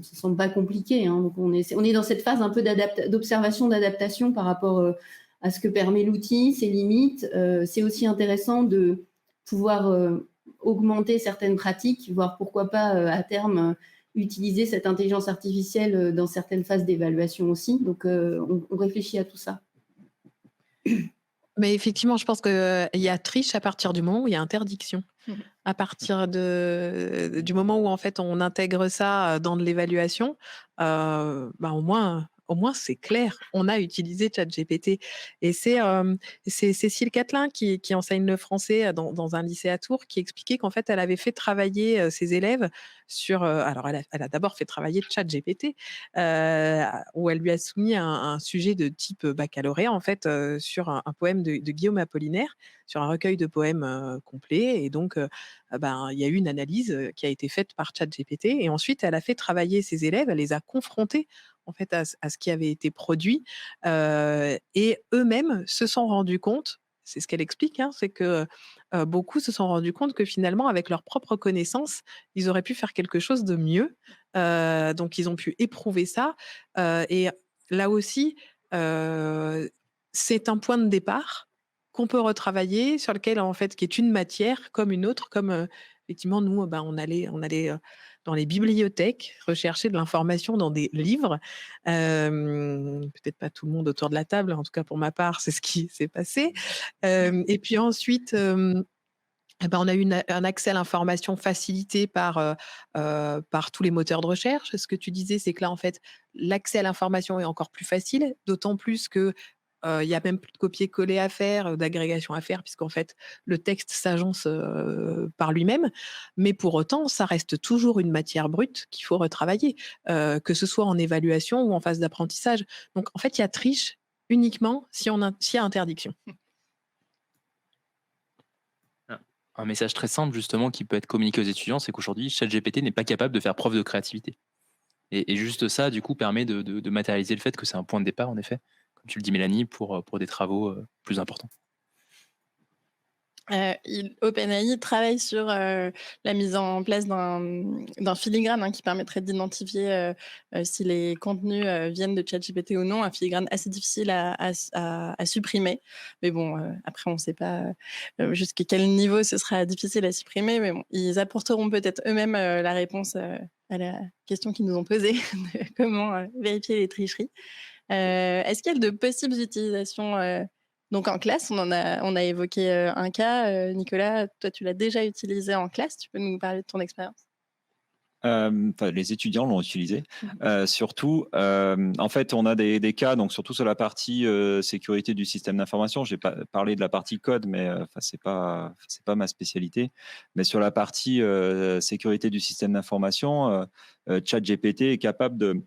[SPEAKER 5] semble pas compliqué, hein. Donc on est dans cette phase un peu d'observation, d'adaptation par rapport à ce que permet l'outil, ses limites. C'est aussi intéressant de pouvoir augmenter certaines pratiques, voire pourquoi pas à terme utiliser cette intelligence artificielle dans certaines phases d'évaluation aussi. Donc on réfléchit à tout ça.
[SPEAKER 3] Mais effectivement, je pense qu'il y a triche à partir du moment où il y a interdiction.
[SPEAKER 2] Mhm.
[SPEAKER 3] À partir du moment où en fait on intègre ça dans de l'évaluation, bah, au moins c'est clair. On a utilisé ChatGPT et c'est Cécile Catelin qui enseigne le français dans un lycée à Tours, qui expliquait qu'en fait elle avait fait travailler ses élèves sur. Alors elle a d'abord fait travailler ChatGPT, où elle lui a soumis un sujet de type baccalauréat en fait, sur un poème de Guillaume Apollinaire, sur un recueil de poèmes complet. Et donc ben, il y a eu une analyse qui a été faite par ChatGPT, et ensuite elle a fait travailler ses élèves, elle les a confrontés en fait à ce qui avait été produit, et eux-mêmes se sont rendus compte. C'est ce qu'elle explique, hein, c'est que beaucoup se sont rendus compte que finalement, avec leurs propres connaissances, ils auraient pu faire quelque chose de mieux. Donc, ils ont pu éprouver ça. Et là aussi, c'est un point de départ qu'on peut retravailler, sur lequel, en fait, qui est une matière comme une autre, comme effectivement, nous, ben, on allait dans les bibliothèques rechercher de l'information dans des livres. Peut-être pas tout le monde autour de la table, en tout cas pour ma part, c'est ce qui s'est passé. Et puis ensuite, eh ben, on a eu un accès à l'information facilité par tous les moteurs de recherche. Ce que tu disais, c'est que là, en fait, l'accès à l'information est encore plus facile, d'autant plus que il y a même plus de copier-coller à faire, d'agrégation à faire, puisqu'en fait, le texte s'agence par lui-même. Mais pour autant, ça reste toujours une matière brute qu'il faut retravailler, que ce soit en évaluation ou en phase d'apprentissage. Donc, en fait, il y a triche uniquement s'il y a interdiction.
[SPEAKER 4] Un message très simple justement qui peut être communiqué aux étudiants, c'est qu'aujourd'hui, ChatGPT n'est pas capable de faire preuve de créativité. Et juste ça, du coup, permet de matérialiser le fait que c'est un point de départ, en effet, comme tu le dis, Mélanie, pour des travaux plus importants.
[SPEAKER 2] OpenAI travaille sur la mise en place d'un filigrane, hein, qui permettrait d'identifier si les contenus viennent de ChatGPT ou non. Un filigrane assez difficile à supprimer. Mais bon, après, on ne sait pas jusqu'à quel niveau ce sera difficile à supprimer. Mais bon, ils apporteront peut-être eux-mêmes la réponse à la question qu'ils nous ont posée de comment vérifier les tricheries. Est-ce qu'il y a de possibles utilisations donc en classe? On a évoqué un cas. Nicolas, toi, tu l'as déjà utilisé en classe. Tu peux nous parler de ton expérience?
[SPEAKER 1] Enfin, les étudiants l'ont utilisé. Surtout, en fait, on a des cas, donc surtout sur la partie sécurité du système d'information. J'ai pas parlé de la partie code, mais enfin, c'est pas ma spécialité. Mais sur la partie sécurité du système d'information, ChatGPT est capable de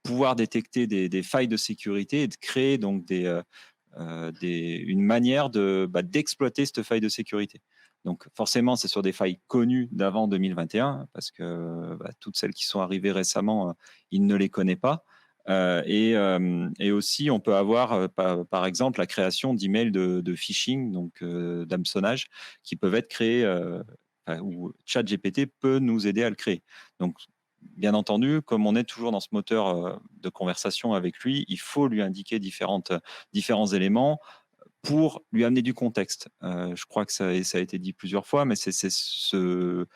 [SPEAKER 1] pouvoir détecter des failles de sécurité et de créer donc une manière d'exploiter cette faille de sécurité. Donc forcément, c'est sur des failles connues d'avant 2021, parce que toutes celles qui sont arrivées récemment, il ne les connaît pas. Et aussi, on peut avoir, par exemple, la création d'emails de phishing, donc d'hameçonnage, qui peuvent être créés, où ChatGPT peut nous aider à le créer. Donc, bien entendu, comme on est toujours dans ce moteur de conversation avec lui, il faut lui indiquer différents éléments pour lui amener du contexte. Je crois que ça a été dit plusieurs fois, mais c'est ce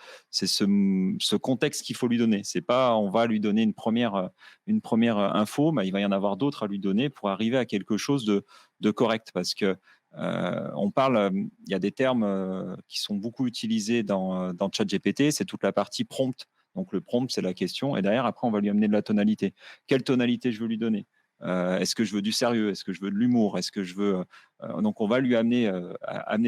[SPEAKER 1] contexte qu'il faut lui donner. C'est pas on va lui donner une première info, mais il va y en avoir d'autres à lui donner pour arriver à quelque chose de correct. Parce que on parle, il y a des termes qui sont beaucoup utilisés dans ChatGPT, c'est toute la partie prompt. Donc le prompt, c'est la question, et derrière, après, on va lui amener de la tonalité. Quelle tonalité je veux lui donner? Est-ce que je veux du sérieux? Est-ce que je veux de l'humour? Est-ce que je veux donc on va lui amener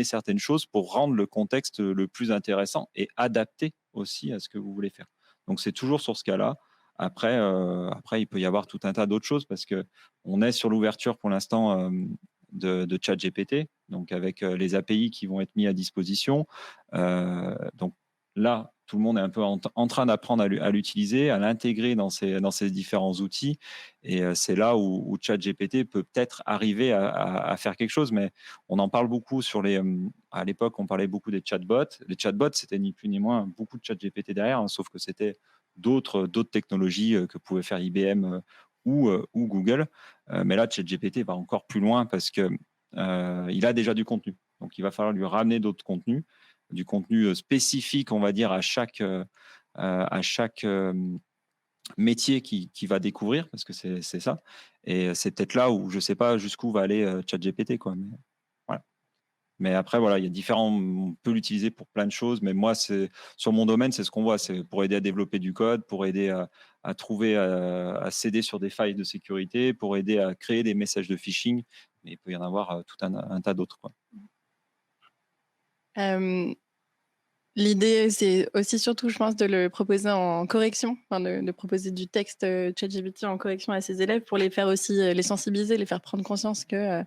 [SPEAKER 1] certaines choses pour rendre le contexte le plus intéressant et adapté aussi à ce que vous voulez faire. Donc c'est toujours sur ce cas-là. Après, il peut y avoir tout un tas d'autres choses, parce que on est sur l'ouverture pour l'instant de ChatGPT, donc avec les API qui vont être mis à disposition. Donc là, tout le monde est un peu en train d'apprendre à l'utiliser, à l'intégrer dans ces différents outils. Et c'est là où ChatGPT peut peut-être arriver à faire quelque chose. Mais on en parle beaucoup à l'époque, on parlait beaucoup des chatbots. Les chatbots, c'était ni plus ni moins beaucoup de ChatGPT derrière, hein, sauf que c'était d'autres technologies que pouvait faire IBM ou Google. Mais là, ChatGPT va encore plus loin, parce que il a déjà du contenu. Donc, il va falloir lui ramener d'autres contenus, du contenu spécifique, on va dire, à chaque métier qui va découvrir, parce que c'est ça. Et c'est peut-être là où je ne sais pas jusqu'où va aller ChatGPT, quoi. Mais, voilà. Mais après, voilà, il y a différents. On peut l'utiliser pour plein de choses, mais moi, sur mon domaine, c'est ce qu'on voit. C'est pour aider à développer du code, pour aider à trouver, à s'aider sur des failles de sécurité, pour aider à créer des messages de phishing. Mais il peut y en avoir tout un tas d'autres, quoi.
[SPEAKER 2] L'idée, c'est aussi surtout, je pense, de le proposer en correction, enfin, de proposer du texte ChatGPT en correction à ses élèves pour les faire aussi, les sensibiliser, les faire prendre conscience de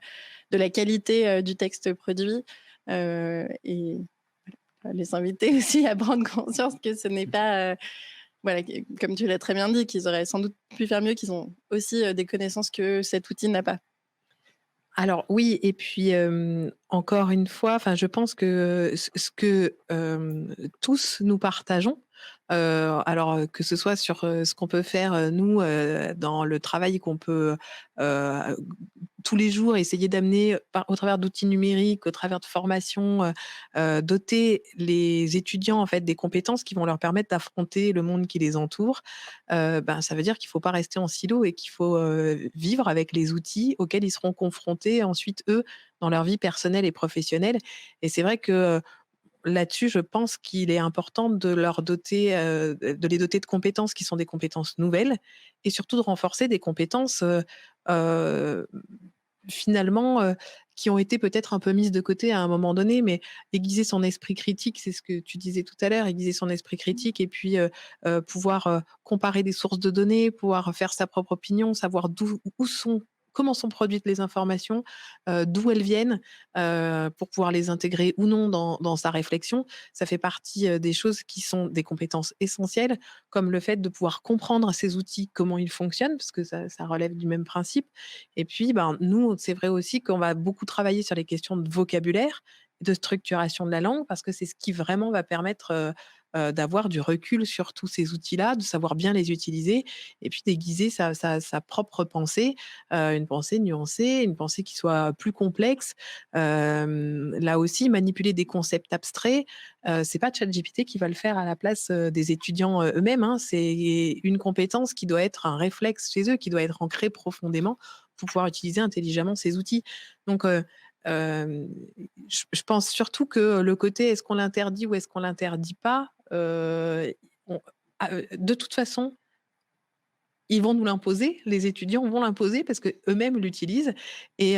[SPEAKER 2] la qualité du texte produit, et les inviter aussi à prendre conscience que ce n'est pas, voilà, comme tu l'as très bien dit, qu'ils auraient sans doute pu faire mieux, qu'ils ont aussi des connaissances que cet outil n'a pas.
[SPEAKER 3] Alors oui, et puis, encore une fois, enfin, je pense que ce que, tous nous partageons, alors, que ce soit sur, ce qu'on peut faire, nous, dans le travail qu'on peut, heu, tous les jours essayer d'amener au travers d'outils numériques, au travers de formations, doter les étudiants, en fait, des compétences qui vont leur permettre d'affronter le monde qui les entoure. Ben, ça veut dire qu'il ne faut pas rester en silo et qu'il faut, vivre avec les outils auxquels ils seront confrontés ensuite, eux, dans leur vie personnelle et professionnelle. Et c'est vrai que, là-dessus, je pense qu'il est important de leur doter, de les doter de compétences qui sont des compétences nouvelles, et surtout de renforcer des compétences, heu, finalement, qui ont été peut-être un peu mises de côté à un moment donné, mais aiguiser son esprit critique, c'est ce que tu disais tout à l'heure, aiguiser son esprit critique, et puis, pouvoir, comparer des sources de données, pouvoir faire sa propre opinion, savoir comment sont produites les informations, d'où elles viennent, pour pouvoir les intégrer ou non dans sa réflexion. Ça fait partie, des choses qui sont des compétences essentielles, comme le fait de pouvoir comprendre ces outils, comment ils fonctionnent, parce que ça relève du même principe. Et puis, ben, nous, c'est vrai aussi qu'on va beaucoup travailler sur les questions de vocabulaire, de structuration de la langue, parce que c'est ce qui vraiment va permettre, d'avoir du recul sur tous ces outils-là, de savoir bien les utiliser, et puis d'aiguiser sa propre pensée, une pensée nuancée, une pensée qui soit plus complexe. Là aussi, manipuler des concepts abstraits, c'est pas ChatGPT qui va le faire à la place, des étudiants, eux-mêmes, hein. C'est une compétence qui doit être un réflexe chez eux, qui doit être ancré profondément pour pouvoir utiliser intelligemment ces outils. Donc, hem, je pense surtout que le côté est-ce qu'on l'interdit ou est-ce qu'on l'interdit pas, on de toute façon, ils vont nous l'imposer, les étudiants vont l'imposer parce qu'eux-mêmes l'utilisent, et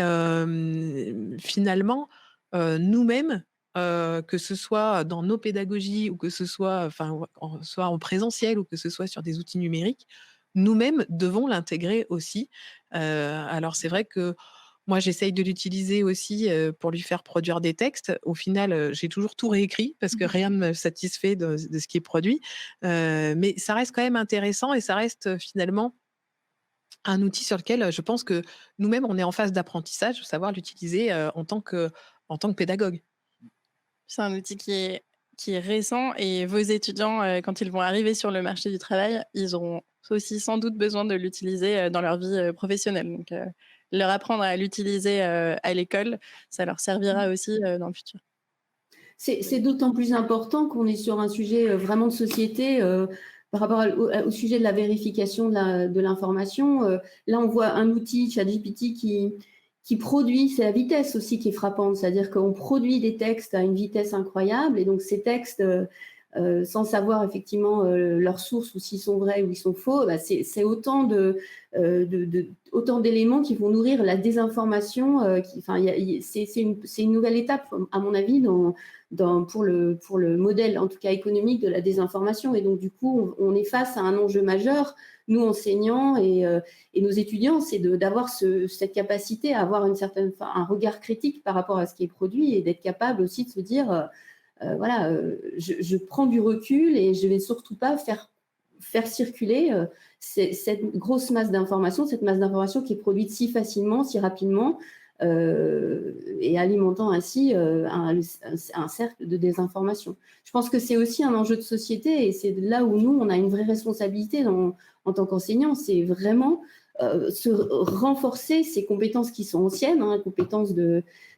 [SPEAKER 3] finalement, nous-mêmes, que ce soit dans nos pédagogies ou que ce soit, enfin, soit en présentiel ou que ce soit sur des outils numériques, nous-mêmes devons l'intégrer aussi. Alors c'est vrai que moi j'essaye de l'utiliser aussi, pour lui faire produire des textes. Au final, j'ai toujours tout réécrit parce que rien ne me satisfait de ce qui est produit. Mais ça reste quand même intéressant et ça reste, finalement un outil sur lequel, je pense que nous-mêmes, on est en phase d'apprentissage, savoir l'utiliser, en tant que pédagogue.
[SPEAKER 2] C'est un outil qui est récent, et vos étudiants, quand ils vont arriver sur le marché du travail, ils auront aussi sans doute besoin de l'utiliser, dans leur vie, professionnelle. Donc, leur apprendre à l'utiliser, à l'école, ça leur servira aussi, dans le futur.
[SPEAKER 5] C'est d'autant plus important qu'on est sur un sujet vraiment de société par rapport au sujet de la vérification de l'information. Là, on voit un outil, ChatGPT, qui produit, c'est la vitesse aussi qui est frappante, c'est-à-dire qu'on produit des textes à une vitesse incroyable, et donc ces textes, sans savoir effectivement leurs sources ou s'ils sont vrais ou ils sont faux, bah, c'est autant autant d'éléments qui vont nourrir la désinformation. C'est une nouvelle étape, à mon avis, pour le modèle, en tout cas économique, de la désinformation. Et donc, du coup, on est face à un enjeu majeur, nous, enseignants et nos étudiants, c'est d'avoir cette capacité à avoir un regard critique par rapport à ce qui est produit, et d'être capable aussi de se dire, voilà, je prends du recul et je ne vais surtout pas faire circuler cette grosse masse d'informations, cette masse d'informations qui est produite si facilement, si rapidement, et alimentant ainsi un cercle de désinformation. Je pense que c'est aussi un enjeu de société, et c'est là où nous, on a une vraie responsabilité en tant qu'enseignants, c'est vraiment se renforcer ces compétences qui sont anciennes, hein, compétences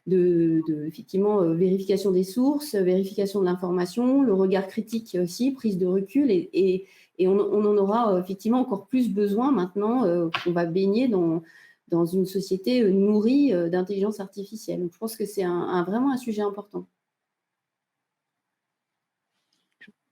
[SPEAKER 5] effectivement, vérification des sources, vérification de l'information, le regard critique aussi, prise de recul, et Et on en aura effectivement encore plus besoin maintenant qu'on va baigner dans une société nourrie d'intelligence artificielle. Donc, je pense que c'est vraiment un sujet important.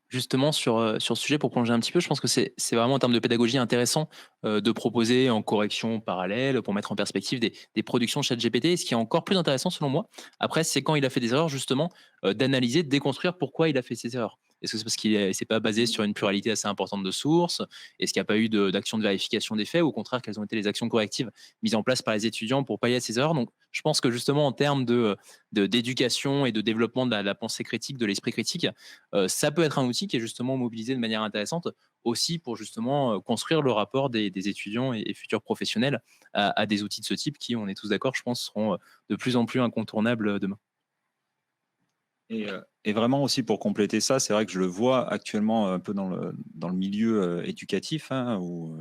[SPEAKER 4] Justement, sur ce sujet, pour plonger un petit peu, je pense que c'est vraiment en termes de pédagogie intéressant de proposer en correction parallèle pour mettre en perspective des productions de ChatGPT. Et ce qui est encore plus intéressant selon moi, après, c'est quand il a fait des erreurs, justement, d'analyser, de déconstruire pourquoi il a fait ces erreurs. Est-ce que c'est parce qu'il ne s'est pas basé sur une pluralité assez importante de sources? Est-ce qu'il n'y a pas eu d'action de vérification des faits? Ou au contraire, quelles ont été les actions correctives mises en place par les étudiants pour pallier à ces erreurs? Donc, je pense que justement, en termes d'éducation et de développement de la pensée critique, de l'esprit critique, ça peut être un outil qui est justement mobilisé de manière intéressante aussi pour justement construire le rapport des étudiants et futurs professionnels à des outils de ce type qui, on est tous d'accord, je pense, seront de plus en plus incontournables demain.
[SPEAKER 1] Et vraiment aussi pour compléter ça, c'est vrai que je le vois actuellement un peu dans le milieu éducatif, hein, où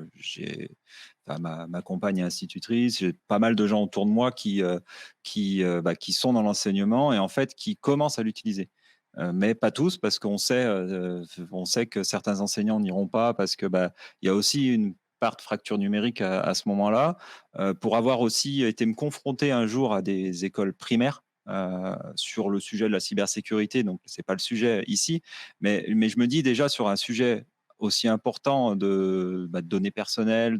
[SPEAKER 1] ma compagne est institutrice, j'ai pas mal de gens autour de moi qui sont dans l'enseignement et en fait qui commencent à l'utiliser. Mais pas tous, parce qu'on sait que certains enseignants n'iront pas, parce que il y a aussi une part de fracture numérique à ce moment-là. Pour avoir aussi été me confronter un jour à des écoles primaires sur le sujet de la cybersécurité, donc c'est pas le sujet ici, mais je me dis déjà sur un sujet aussi important de données personnelles,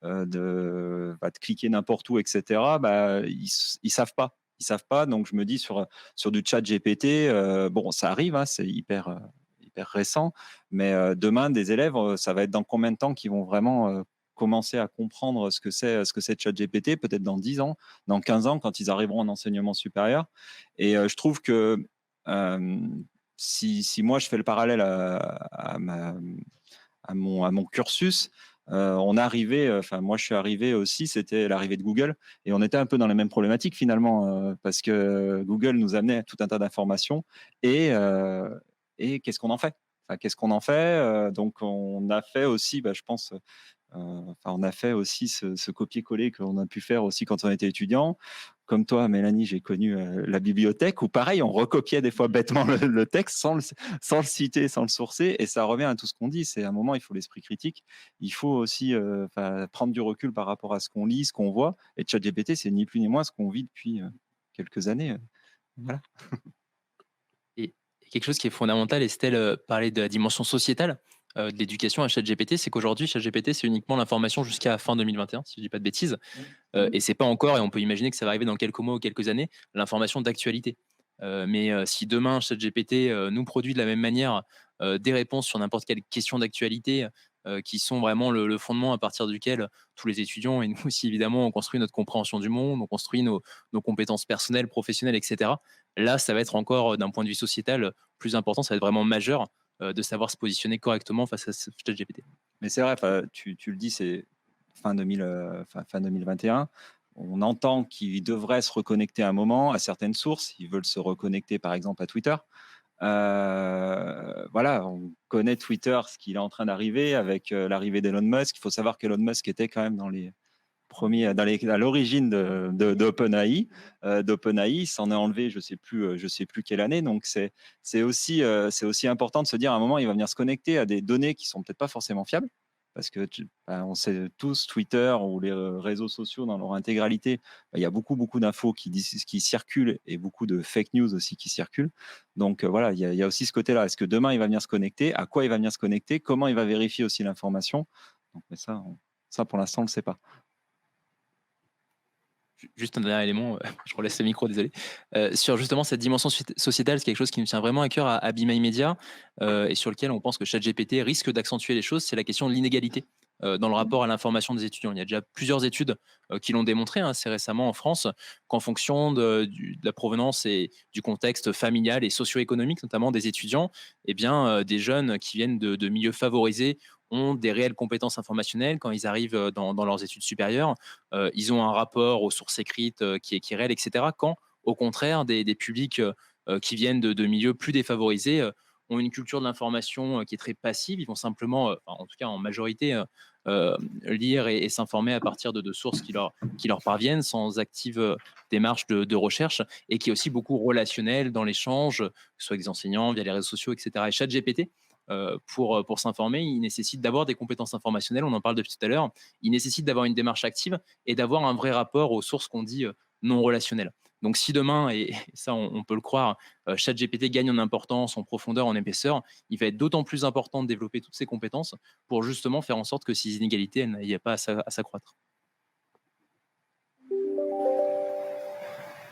[SPEAKER 1] de cliquer n'importe où, etc. Ils savent pas. Ils savent pas, donc je me dis sur du chat GPT, bon, ça arrive, hein, c'est hyper récent, mais demain, des élèves, ça va être dans combien de temps qu'ils vont vraiment commencer à comprendre ce que c'est ChatGPT, peut-être dans 10 ans, dans 15 ans, quand ils arriveront en enseignement supérieur. Et je trouve que euh, si moi je fais le parallèle à mon cursus, moi je suis arrivé aussi, c'était l'arrivée de Google, et on était un peu dans les mêmes problématiques finalement, parce que Google nous amenait tout un tas d'informations, et qu'est-ce qu'on en fait? Qu'est-ce qu'on en fait? Donc on a fait aussi, je pense, on a fait aussi ce copier-coller qu'on a pu faire aussi quand on était étudiant. Comme toi, Mélanie, j'ai connu la bibliothèque où, pareil, on recopiait des fois bêtement le texte sans le citer, sans le sourcer. Et ça revient à tout ce qu'on dit. C'est à un moment, il faut l'esprit critique. Il faut aussi prendre du recul par rapport à ce qu'on lit, ce qu'on voit. Et ChatGPT, c'est ni plus ni moins ce qu'on vit depuis quelques années. Voilà.
[SPEAKER 4] Et quelque chose qui est fondamental, Estelle parlait de la dimension sociétale de l'éducation à ChatGPT, c'est qu'aujourd'hui, ChatGPT, c'est uniquement l'information jusqu'à fin 2021, si je ne dis pas de bêtises. Et c'est pas encore, et on peut imaginer que ça va arriver dans quelques mois ou quelques années, l'information d'actualité. Mais si demain, ChatGPT nous produit de la même manière des réponses sur n'importe quelle question d'actualité qui sont vraiment le fondement à partir duquel tous les étudiants et nous aussi, évidemment, on construit notre compréhension du monde, on construit nos compétences personnelles, professionnelles, etc. Là, ça va être encore, d'un point de vue sociétal, plus important, ça va être vraiment majeur de savoir se positionner correctement face à ChatGPT.
[SPEAKER 1] Mais c'est vrai, tu le dis, c'est fin 2021. On entend qu'ils devraient se reconnecter à un moment à certaines sources. Ils veulent se reconnecter, par exemple, à Twitter. Voilà, on connaît Twitter, ce qu'il est en train d'arriver avec l'arrivée d'Elon Musk. Il faut savoir qu'Elon Musk était quand même dans les premiers, à l'origine d'OpenAI. D'OpenAI, il s'en est enlevé, je sais plus quelle année. Donc c'est aussi important de se dire à un moment, il va venir se connecter à des données qui sont peut-être pas forcément fiables. Parce que on sait tous, Twitter ou les réseaux sociaux dans leur intégralité, il y a beaucoup d'infos qui circulent et beaucoup de fake news aussi qui circulent. Donc voilà, il y a aussi ce côté-là. Est-ce que demain il va venir se connecter? À quoi il va venir se connecter? Comment il va vérifier aussi l'information? Donc, mais ça, pour l'instant, on ne le sait pas.
[SPEAKER 4] Juste un dernier élément, je relaisse le micro, désolé. Sur justement cette dimension sociétale, c'est quelque chose qui nous tient vraiment à cœur à Be My Media et sur lequel on pense que ChatGPT risque d'accentuer les choses, c'est la question de l'inégalité dans le rapport à l'information des étudiants. Il y a déjà plusieurs études qui l'ont démontré assez récemment en France, qu'en fonction de la provenance et du contexte familial et socio-économique, notamment des étudiants, eh bien, des jeunes qui viennent de milieux favorisés ont des réelles compétences informationnelles quand ils arrivent dans leurs études supérieures. Ils ont un rapport aux sources écrites qui est réel, etc. Quand, au contraire, des publics qui viennent de milieux plus défavorisés ont une culture de l'information qui est très passive. Ils vont simplement, en tout cas en majorité, lire et s'informer à partir de sources qui leur parviennent sans active démarche de recherche et qui est aussi beaucoup relationnelle dans l'échange, que ce soit avec des enseignants, via les réseaux sociaux, etc. Et ChatGPT pour s'informer, il nécessite d'avoir des compétences informationnelles, on en parle depuis tout à l'heure, il nécessite d'avoir une démarche active et d'avoir un vrai rapport aux sources qu'on dit non relationnelles. Donc si demain, et ça on peut le croire, ChatGPT gagne en importance, en profondeur, en épaisseur, il va être d'autant plus important de développer toutes ces compétences pour justement faire en sorte que ces inégalités, elles n'aient pas à s'accroître.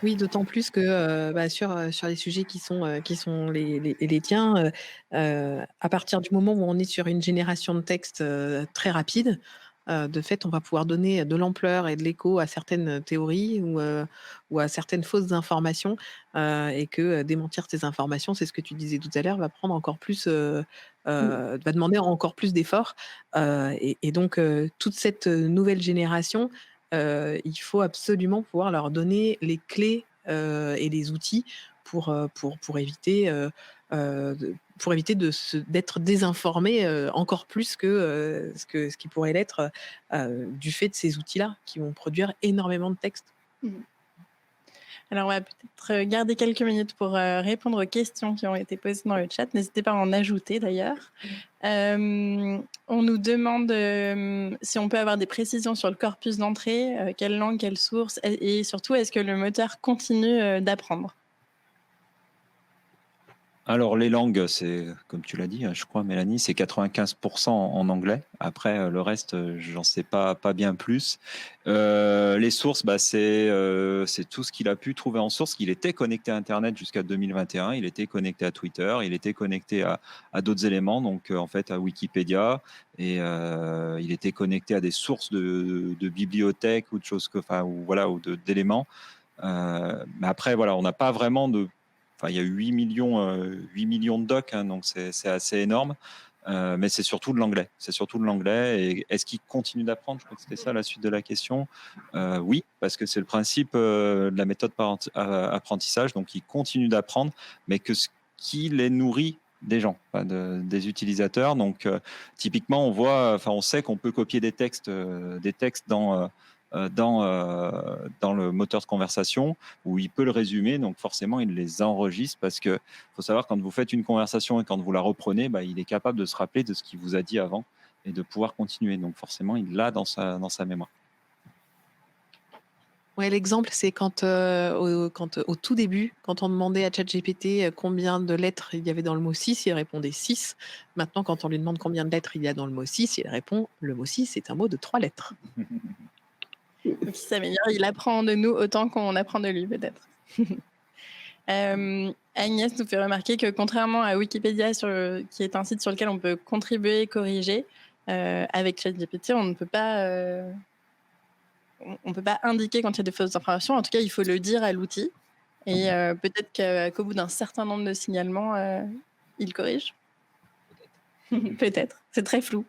[SPEAKER 3] Oui, d'autant plus que, sur les sujets qui sont les tiens, à partir du moment où on est sur une génération de texte, très rapide, de fait, on va pouvoir donner de l'ampleur et de l'écho à certaines théories ou à certaines fausses informations, et que, démentir ces informations, c'est ce que tu disais tout à l'heure, va prendre encore plus, va demander encore plus d'efforts, et donc, toute cette nouvelle génération, il faut absolument pouvoir leur donner les clés, et les outils pour éviter, pour éviter d'être désinformés, encore plus que, ce qui pourrait l'être, du fait de ces outils-là, qui vont produire énormément de textes.
[SPEAKER 2] Mmh. Alors, on va peut-être garder quelques minutes pour répondre aux questions qui ont été posées dans le chat. N'hésitez pas à en ajouter d'ailleurs. On nous demande si on peut avoir des précisions sur le corpus d'entrée, quelle langue, quelle source, et surtout, est-ce que le moteur continue d'apprendre?
[SPEAKER 1] Alors, les langues, c'est, comme tu l'as dit, je crois, Mélanie, c'est 95% en anglais. Après, le reste, j'en sais pas bien plus. Les sources, c'est tout ce qu'il a pu trouver en source. Il était connecté à Internet jusqu'à 2021. Il était connecté à Twitter. Il était connecté à d'autres éléments, donc en fait à Wikipédia. Et il était connecté à des sources de bibliothèques ou de choses ou d'éléments. Mais après, voilà, on n'a pas vraiment de. Enfin, il y a eu 8 millions de docs, hein, donc c'est assez énorme. Mais c'est surtout de l'anglais. C'est surtout de l'anglais. Et est-ce qu'il continue d'apprendre? Je crois que c'était ça la suite de la question. Oui, parce que c'est le principe de la méthode par apprentissage. Donc, il continue d'apprendre, mais que ce qui les nourrit des gens, des utilisateurs. Donc, typiquement, on sait qu'on peut copier des textes dans le moteur de conversation où il peut le résumer, donc forcément il les enregistre parce que faut savoir, quand vous faites une conversation et quand vous la reprenez, il est capable de se rappeler de ce qu'il vous a dit avant et de pouvoir continuer, donc forcément il l'a dans sa mémoire.
[SPEAKER 3] Ouais, l'exemple, c'est quand au tout début, quand on demandait à ChatGPT combien de lettres il y avait dans le mot 6, il répondait 6. Maintenant, quand on lui demande combien de lettres il y a dans le mot 6, il répond le mot 6 c'est un mot de 3 lettres.
[SPEAKER 2] Donc, il s'améliore, il apprend de nous autant qu'on apprend de lui, peut-être. Agnès nous fait remarquer que contrairement à Wikipédia, qui est un site sur lequel on peut contribuer et corriger, avec ChatGPT, on ne peut pas, on peut pas indiquer quand il y a des fausses informations. En tout cas, il faut le dire à l'outil. Et peut-être qu'au bout d'un certain nombre de signalements, il corrige. Peut-être. C'est très flou.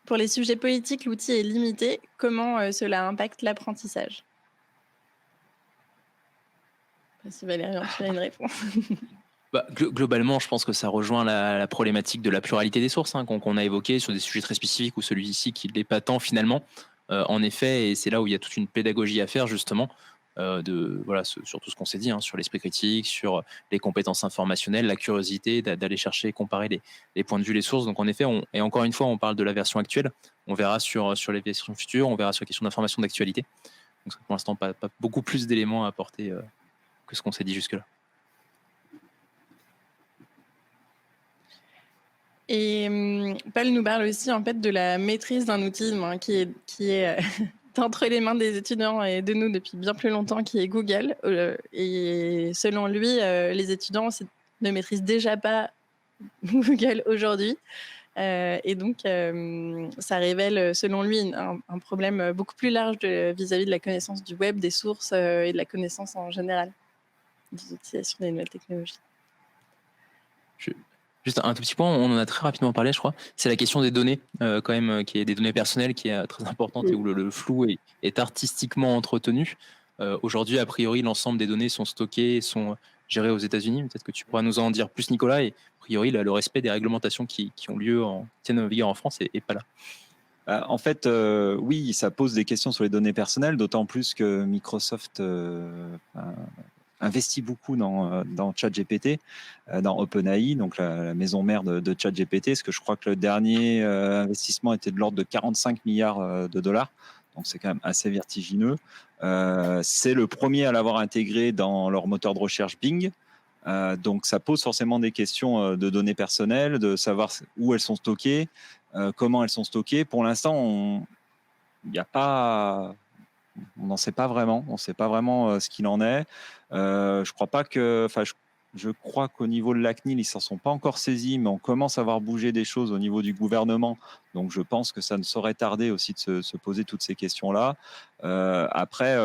[SPEAKER 2] Pour les sujets politiques, l'outil est limité. Comment cela impacte l'apprentissage? Je ne sais pas si Valérian, tu as une réponse.
[SPEAKER 4] Globalement, je pense que ça rejoint la problématique de la pluralité des sources, hein, qu'on a évoquée sur des sujets très spécifiques ou celui-ci qui n'est pas tant finalement. En effet, et c'est là où il y a toute une pédagogie à faire justement, sur tout ce qu'on s'est dit, hein, sur l'esprit critique, sur les compétences informationnelles, la curiosité, d'aller chercher, comparer les points de vue, les sources. Donc en effet, et encore une fois, on parle de la version actuelle. On verra sur les versions futures, on verra sur la question d'information d'actualité. Donc pour l'instant, pas beaucoup plus d'éléments à apporter que ce qu'on s'est dit jusque-là.
[SPEAKER 2] Et Paul nous parle aussi en fait de la maîtrise d'un outil qui est entre les mains des étudiants et de nous depuis bien plus longtemps, qui est Google. Et selon lui, les étudiants ne maîtrisent déjà pas Google aujourd'hui. Et donc, ça révèle, selon lui, un problème beaucoup plus large vis-à-vis de la connaissance du web, des sources et de la connaissance en général des utilisations des nouvelles technologies.
[SPEAKER 4] Juste un tout petit point, on en a très rapidement parlé, je crois. C'est la question des données, quand même, qui est des données personnelles, qui est très importante et où le flou est artistiquement entretenu. Aujourd'hui, a priori, l'ensemble des données sont stockées, sont gérées aux États-Unis. Peut-être que tu pourras nous en dire plus, Nicolas. Et a priori, le respect des réglementations qui ont lieu, tiennent en vigueur en France, est pas là.
[SPEAKER 1] En fait, oui, ça pose des questions sur les données personnelles, d'autant plus que Microsoft investi beaucoup dans ChatGPT, dans OpenAI, donc la maison mère de ChatGPT, parce que je crois que le dernier investissement était de l'ordre de 45 milliards de dollars. Donc c'est quand même assez vertigineux. C'est le premier à l'avoir intégré dans leur moteur de recherche Bing. Donc ça pose forcément des questions de données personnelles, de savoir où elles sont stockées, comment elles sont stockées. Pour l'instant, il n'y a pas, on n'en sait pas vraiment. On ne sait pas vraiment ce qu'il en est. Je crois pas que, enfin, je crois qu'au niveau de la CNIL, ils s'en sont pas encore saisis, mais on commence à voir bouger des choses au niveau du gouvernement. Donc je pense que ça ne saurait tarder aussi de se poser toutes ces questions-là. Après,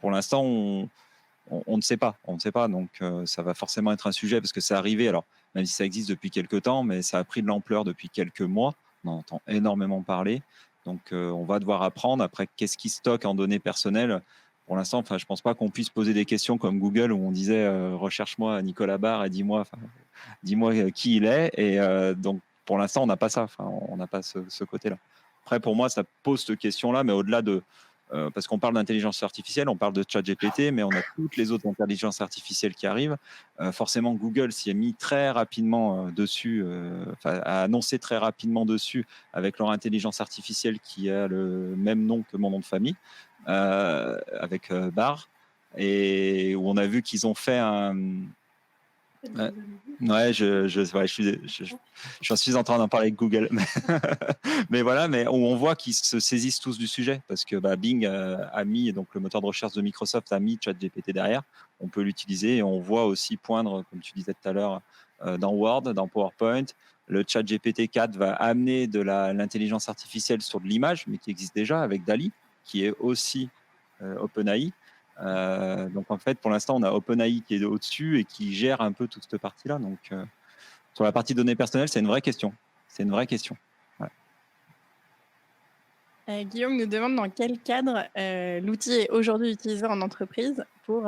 [SPEAKER 1] pour l'instant, on ne sait pas. On ne sait pas. Donc ça va forcément être un sujet parce que c'est arrivé. Alors même si ça existe depuis quelques temps, mais ça a pris de l'ampleur depuis quelques mois. On en entend énormément parler. Donc on va devoir apprendre. Après, qu'est-ce qui stocke en données personnelles? Pour l'instant, enfin, je pense pas qu'on puisse poser des questions comme Google où on disait recherche-moi Nicolas Barr et dis-moi qui il est. Et donc pour l'instant, on n'a pas ça. Enfin, on n'a pas ce côté-là. Après, pour moi, ça pose cette question-là, mais au-delà de parce qu'on parle d'intelligence artificielle, on parle de ChatGPT, mais on a toutes les autres intelligences artificielles qui arrivent. Forcément, Google s'y est mis très rapidement dessus, a annoncé très rapidement dessus avec leur intelligence artificielle qui a le même nom que mon nom de famille, avec Bar, et où on a vu qu'ils ont fait un... Ouais, je suis en train d'en parler avec Google. Mais voilà, mais où on voit qu'ils se saisissent tous du sujet parce que Bing a mis, donc le moteur de recherche de Microsoft a mis ChatGPT derrière. On peut l'utiliser et on voit aussi poindre, comme tu disais tout à l'heure, dans Word, dans PowerPoint. Le ChatGPT 4 va amener de l'intelligence artificielle sur de l'image, mais qui existe déjà avec DALL-E, qui est aussi OpenAI. Donc en fait, pour l'instant, on a OpenAI qui est au-dessus et qui gère un peu toute cette partie-là. Donc sur la partie données personnelles, c'est une vraie question. C'est une vraie question.
[SPEAKER 2] Guillaume nous demande dans quel cadre l'outil est aujourd'hui utilisé en entreprise pour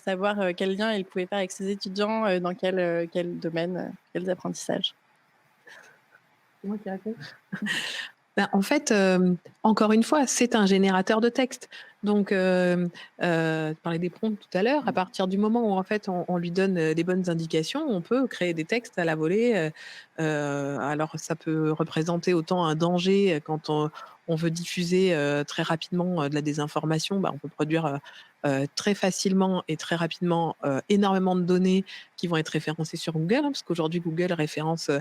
[SPEAKER 2] savoir quel lien il pouvait faire avec ses étudiants, dans quel domaine, quels apprentissages.
[SPEAKER 3] C'est moi qui réponds. En fait, encore une fois, c'est un générateur de texte. Donc, je parlais des prompts tout à l'heure. À partir du moment où en fait on lui donne les bonnes indications, on peut créer des textes à la volée. Alors, ça peut représenter autant un danger quand on veut diffuser très rapidement de la désinformation. On peut produire très facilement et très rapidement énormément de données qui vont être référencées sur Google, parce qu'aujourd'hui Google référence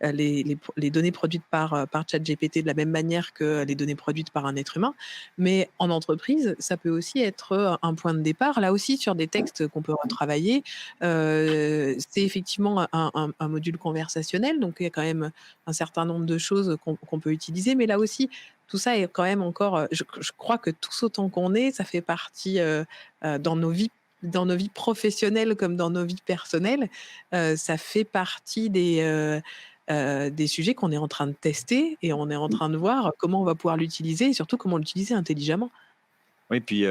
[SPEAKER 3] les données produites par ChatGPT de la même manière que les données produites par un être humain. Mais en entreprise, ça peut aussi être un point de départ, là aussi sur des textes qu'on peut retravailler. C'est effectivement un module conversationnel, donc il y a quand même un certain nombre de choses qu'on peut utiliser, mais là aussi, tout ça est quand même encore, je crois que tous autant qu'on est, ça fait partie dans nos vies professionnelles comme dans nos vies personnelles. Ça fait partie des sujets qu'on est en train de tester et on est en train de voir comment on va pouvoir l'utiliser et surtout comment l'utiliser intelligemment.
[SPEAKER 1] Oui, puis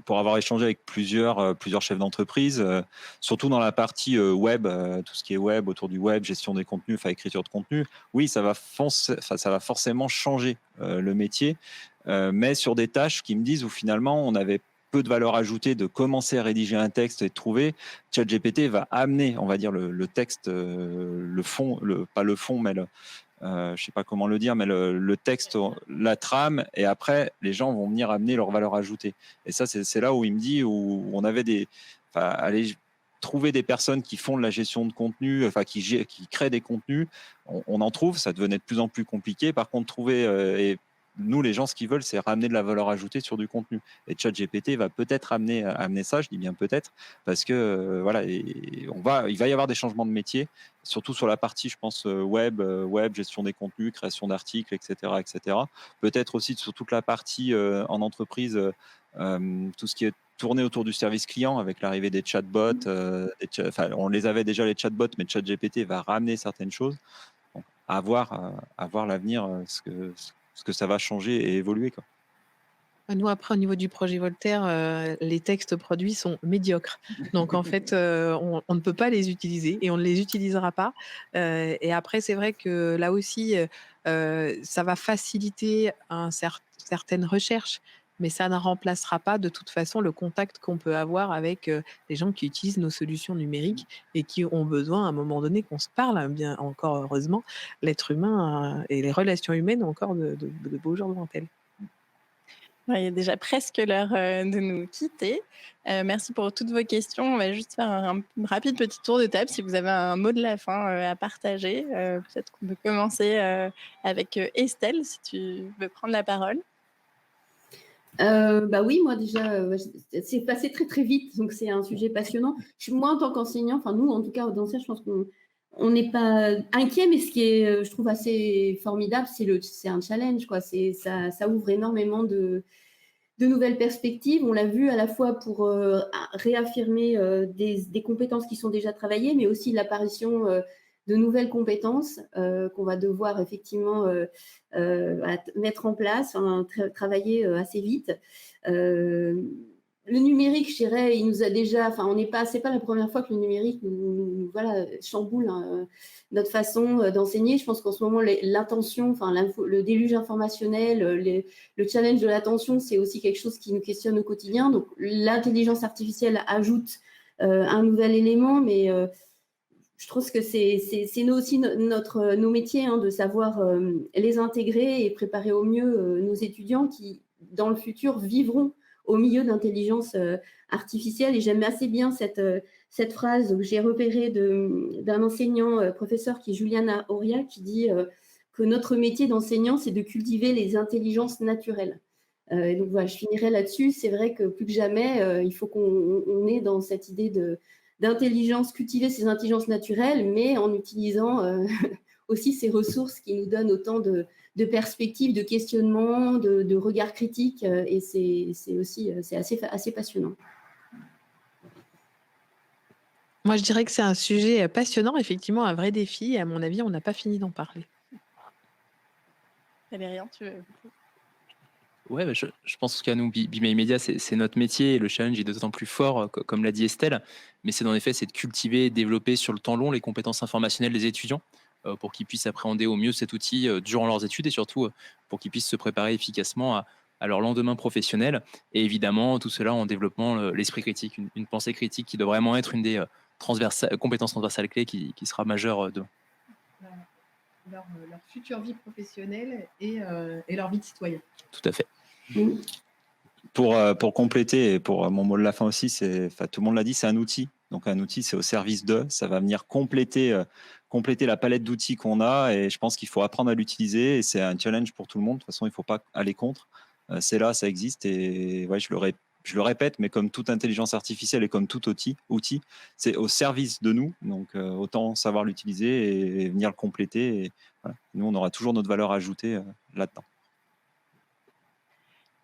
[SPEAKER 1] pour avoir échangé avec plusieurs chefs d'entreprise, surtout dans la partie web, tout ce qui est web, autour du web, gestion des contenus, écriture de contenu, oui, ça va forcément changer le métier, mais sur des tâches qui me disent où finalement on avait peu de valeur ajoutée de commencer à rédiger un texte et de trouver, ChatGPT va amener, on va dire, le texte, le fond, pas le fond, mais je ne sais pas comment le dire, mais le texte, la trame, et après, les gens vont venir amener leur valeur ajoutée. Et ça, c'est là où il me dit, où on avait aller trouver des personnes qui font de la gestion de contenu, qui créent des contenus, on en trouve, ça devenait de plus en plus compliqué. Par contre, trouver, et nous, les gens, ce qu'ils veulent, c'est ramener de la valeur ajoutée sur du contenu. Et ChatGPT va peut-être amener ça, je dis bien peut-être, parce que voilà, il va y avoir des changements de métier, surtout sur la partie, je pense, web, gestion des contenus, création d'articles, etc., etc. Peut-être aussi sur toute la partie en entreprise, tout ce qui est tourné autour du service client avec l'arrivée des chatbots. On les avait déjà, les chatbots, mais ChatGPT va ramener certaines choses. Donc, à voir l'avenir, ce que ça va changer et évoluer, quoi.
[SPEAKER 3] Nous, après, au niveau du projet Voltaire, les textes produits sont médiocres. Donc, en fait, on ne peut pas les utiliser et on ne les utilisera pas. Et après, c'est vrai que là aussi, ça va faciliter certaines recherches mais ça ne remplacera pas de toute façon le contact qu'on peut avoir avec les gens qui utilisent nos solutions numériques et qui ont besoin à un moment donné qu'on se parle, hein, bien encore heureusement, l'être humain et les relations humaines ont encore de beaux jours devant elles.
[SPEAKER 2] Ouais, il est déjà presque l'heure de nous quitter. Merci pour toutes vos questions. On va juste faire un rapide petit tour de table si vous avez un mot de la fin à partager. Peut-être qu'on peut commencer avec Estelle, si tu veux prendre la parole.
[SPEAKER 5] Bah oui, moi déjà, c'est passé très très vite, donc c'est un sujet passionnant. Moi, en tant qu'enseignant, enfin nous, en tout cas, au Dancia, je pense qu'on n'est pas inquiet, mais ce qui est, je trouve, assez formidable, c'est un challenge, quoi. Ça ouvre énormément de nouvelles perspectives. On l'a vu à la fois pour réaffirmer des compétences qui sont déjà travaillées, mais aussi l'apparition de nouvelles compétences qu'on va devoir effectivement mettre en place, hein, travailler assez vite. Le numérique, je dirais, il nous a déjà, enfin, c'est pas la première fois que le numérique nous chamboule notre façon d'enseigner. Je pense qu'en ce moment, l'attention, enfin, le déluge informationnel, le challenge de l'attention, c'est aussi quelque chose qui nous questionne au quotidien. Donc, l'intelligence artificielle ajoute un nouvel élément, mais je trouve que c'est aussi nos métiers, hein, de savoir les intégrer et préparer au mieux nos étudiants qui, dans le futur, vivront au milieu d'intelligence artificielle. Et j'aime assez bien cette phrase que j'ai repérée d'un enseignant, professeur, qui est Juliana Oria, qui dit que notre métier d'enseignant, c'est de cultiver les intelligences naturelles. Donc voilà, je finirai là-dessus. C'est vrai que plus que jamais, il faut qu'on ait dans cette idée d'intelligence, cultiver ces intelligences naturelles, mais en utilisant aussi ces ressources qui nous donnent autant de perspectives, de questionnements, de regards critiques, et c'est assez passionnant.
[SPEAKER 3] Moi, je dirais que c'est un sujet passionnant, effectivement, un vrai défi. Et à mon avis, on n'a pas fini d'en parler.
[SPEAKER 2] Valérian, tu veux?
[SPEAKER 4] Ouais, bah, je pense qu'à nous, Be My Media, c'est notre métier et le challenge est d'autant plus fort, comme l'a dit Estelle. Mais c'est en effet, c'est de cultiver et développer sur le temps long les compétences informationnelles des étudiants pour qu'ils puissent appréhender au mieux cet outil durant leurs études et surtout pour qu'ils puissent se préparer efficacement à leur lendemain professionnel. Et évidemment, tout cela en développant l'esprit critique, une pensée critique qui doit vraiment être une des compétences transversales clés qui sera majeure demain.
[SPEAKER 3] Leur future vie professionnelle et leur vie de citoyen.
[SPEAKER 4] Tout à fait.
[SPEAKER 1] Pour compléter, et pour mon mot de la fin aussi, tout le monde l'a dit, c'est un outil. Donc un outil, c'est au service ça va venir compléter la palette d'outils qu'on a, et je pense qu'il faut apprendre à l'utiliser, et c'est un challenge pour tout le monde. De toute façon, il ne faut pas aller contre. C'est là, ça existe, et ouais, je le répète, mais comme toute intelligence artificielle et comme tout outil, c'est au service de nous, donc autant savoir l'utiliser et venir le compléter. Et voilà. Nous, on aura toujours notre valeur ajoutée là-dedans.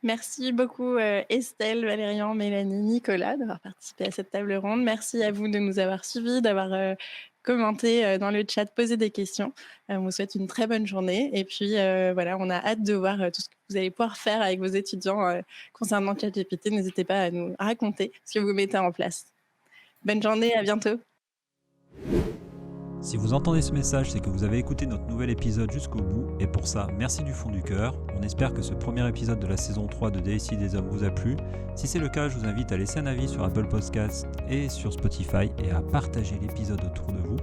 [SPEAKER 2] Merci beaucoup Estelle, Valérian, Mélanie, Nicolas d'avoir participé à cette table ronde. Merci à vous de nous avoir suivis, d'avoir commenté dans le chat, posé des questions. On vous souhaite une très bonne journée. Et puis voilà, on a hâte de voir tout ce que vous allez pouvoir faire avec vos étudiants concernant ChatGPT. N'hésitez pas à nous raconter ce que vous mettez en place. Bonne journée, à bientôt.
[SPEAKER 1] Si vous entendez ce message, c'est que vous avez écouté notre nouvel épisode jusqu'au bout, et pour ça, merci du fond du cœur. On espère que ce premier épisode de la saison 3 de DSI des Hommes vous a plu. Si c'est le cas, je vous invite à laisser un avis sur Apple Podcasts et sur Spotify et à partager l'épisode autour de vous.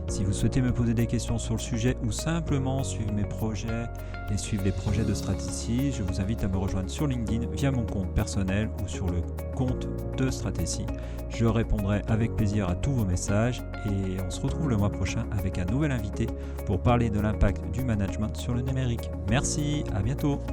[SPEAKER 1] Si vous souhaitez me poser des questions sur le sujet ou simplement suivre mes projets et suivre les projets de Stratégie, je vous invite à me rejoindre sur LinkedIn via mon compte personnel ou sur le compte de Stratégie. Je répondrai avec plaisir à tous vos messages et on se retrouve le mois prochain avec un nouvel invité pour parler de l'impact du management sur le numérique. Merci, à bientôt.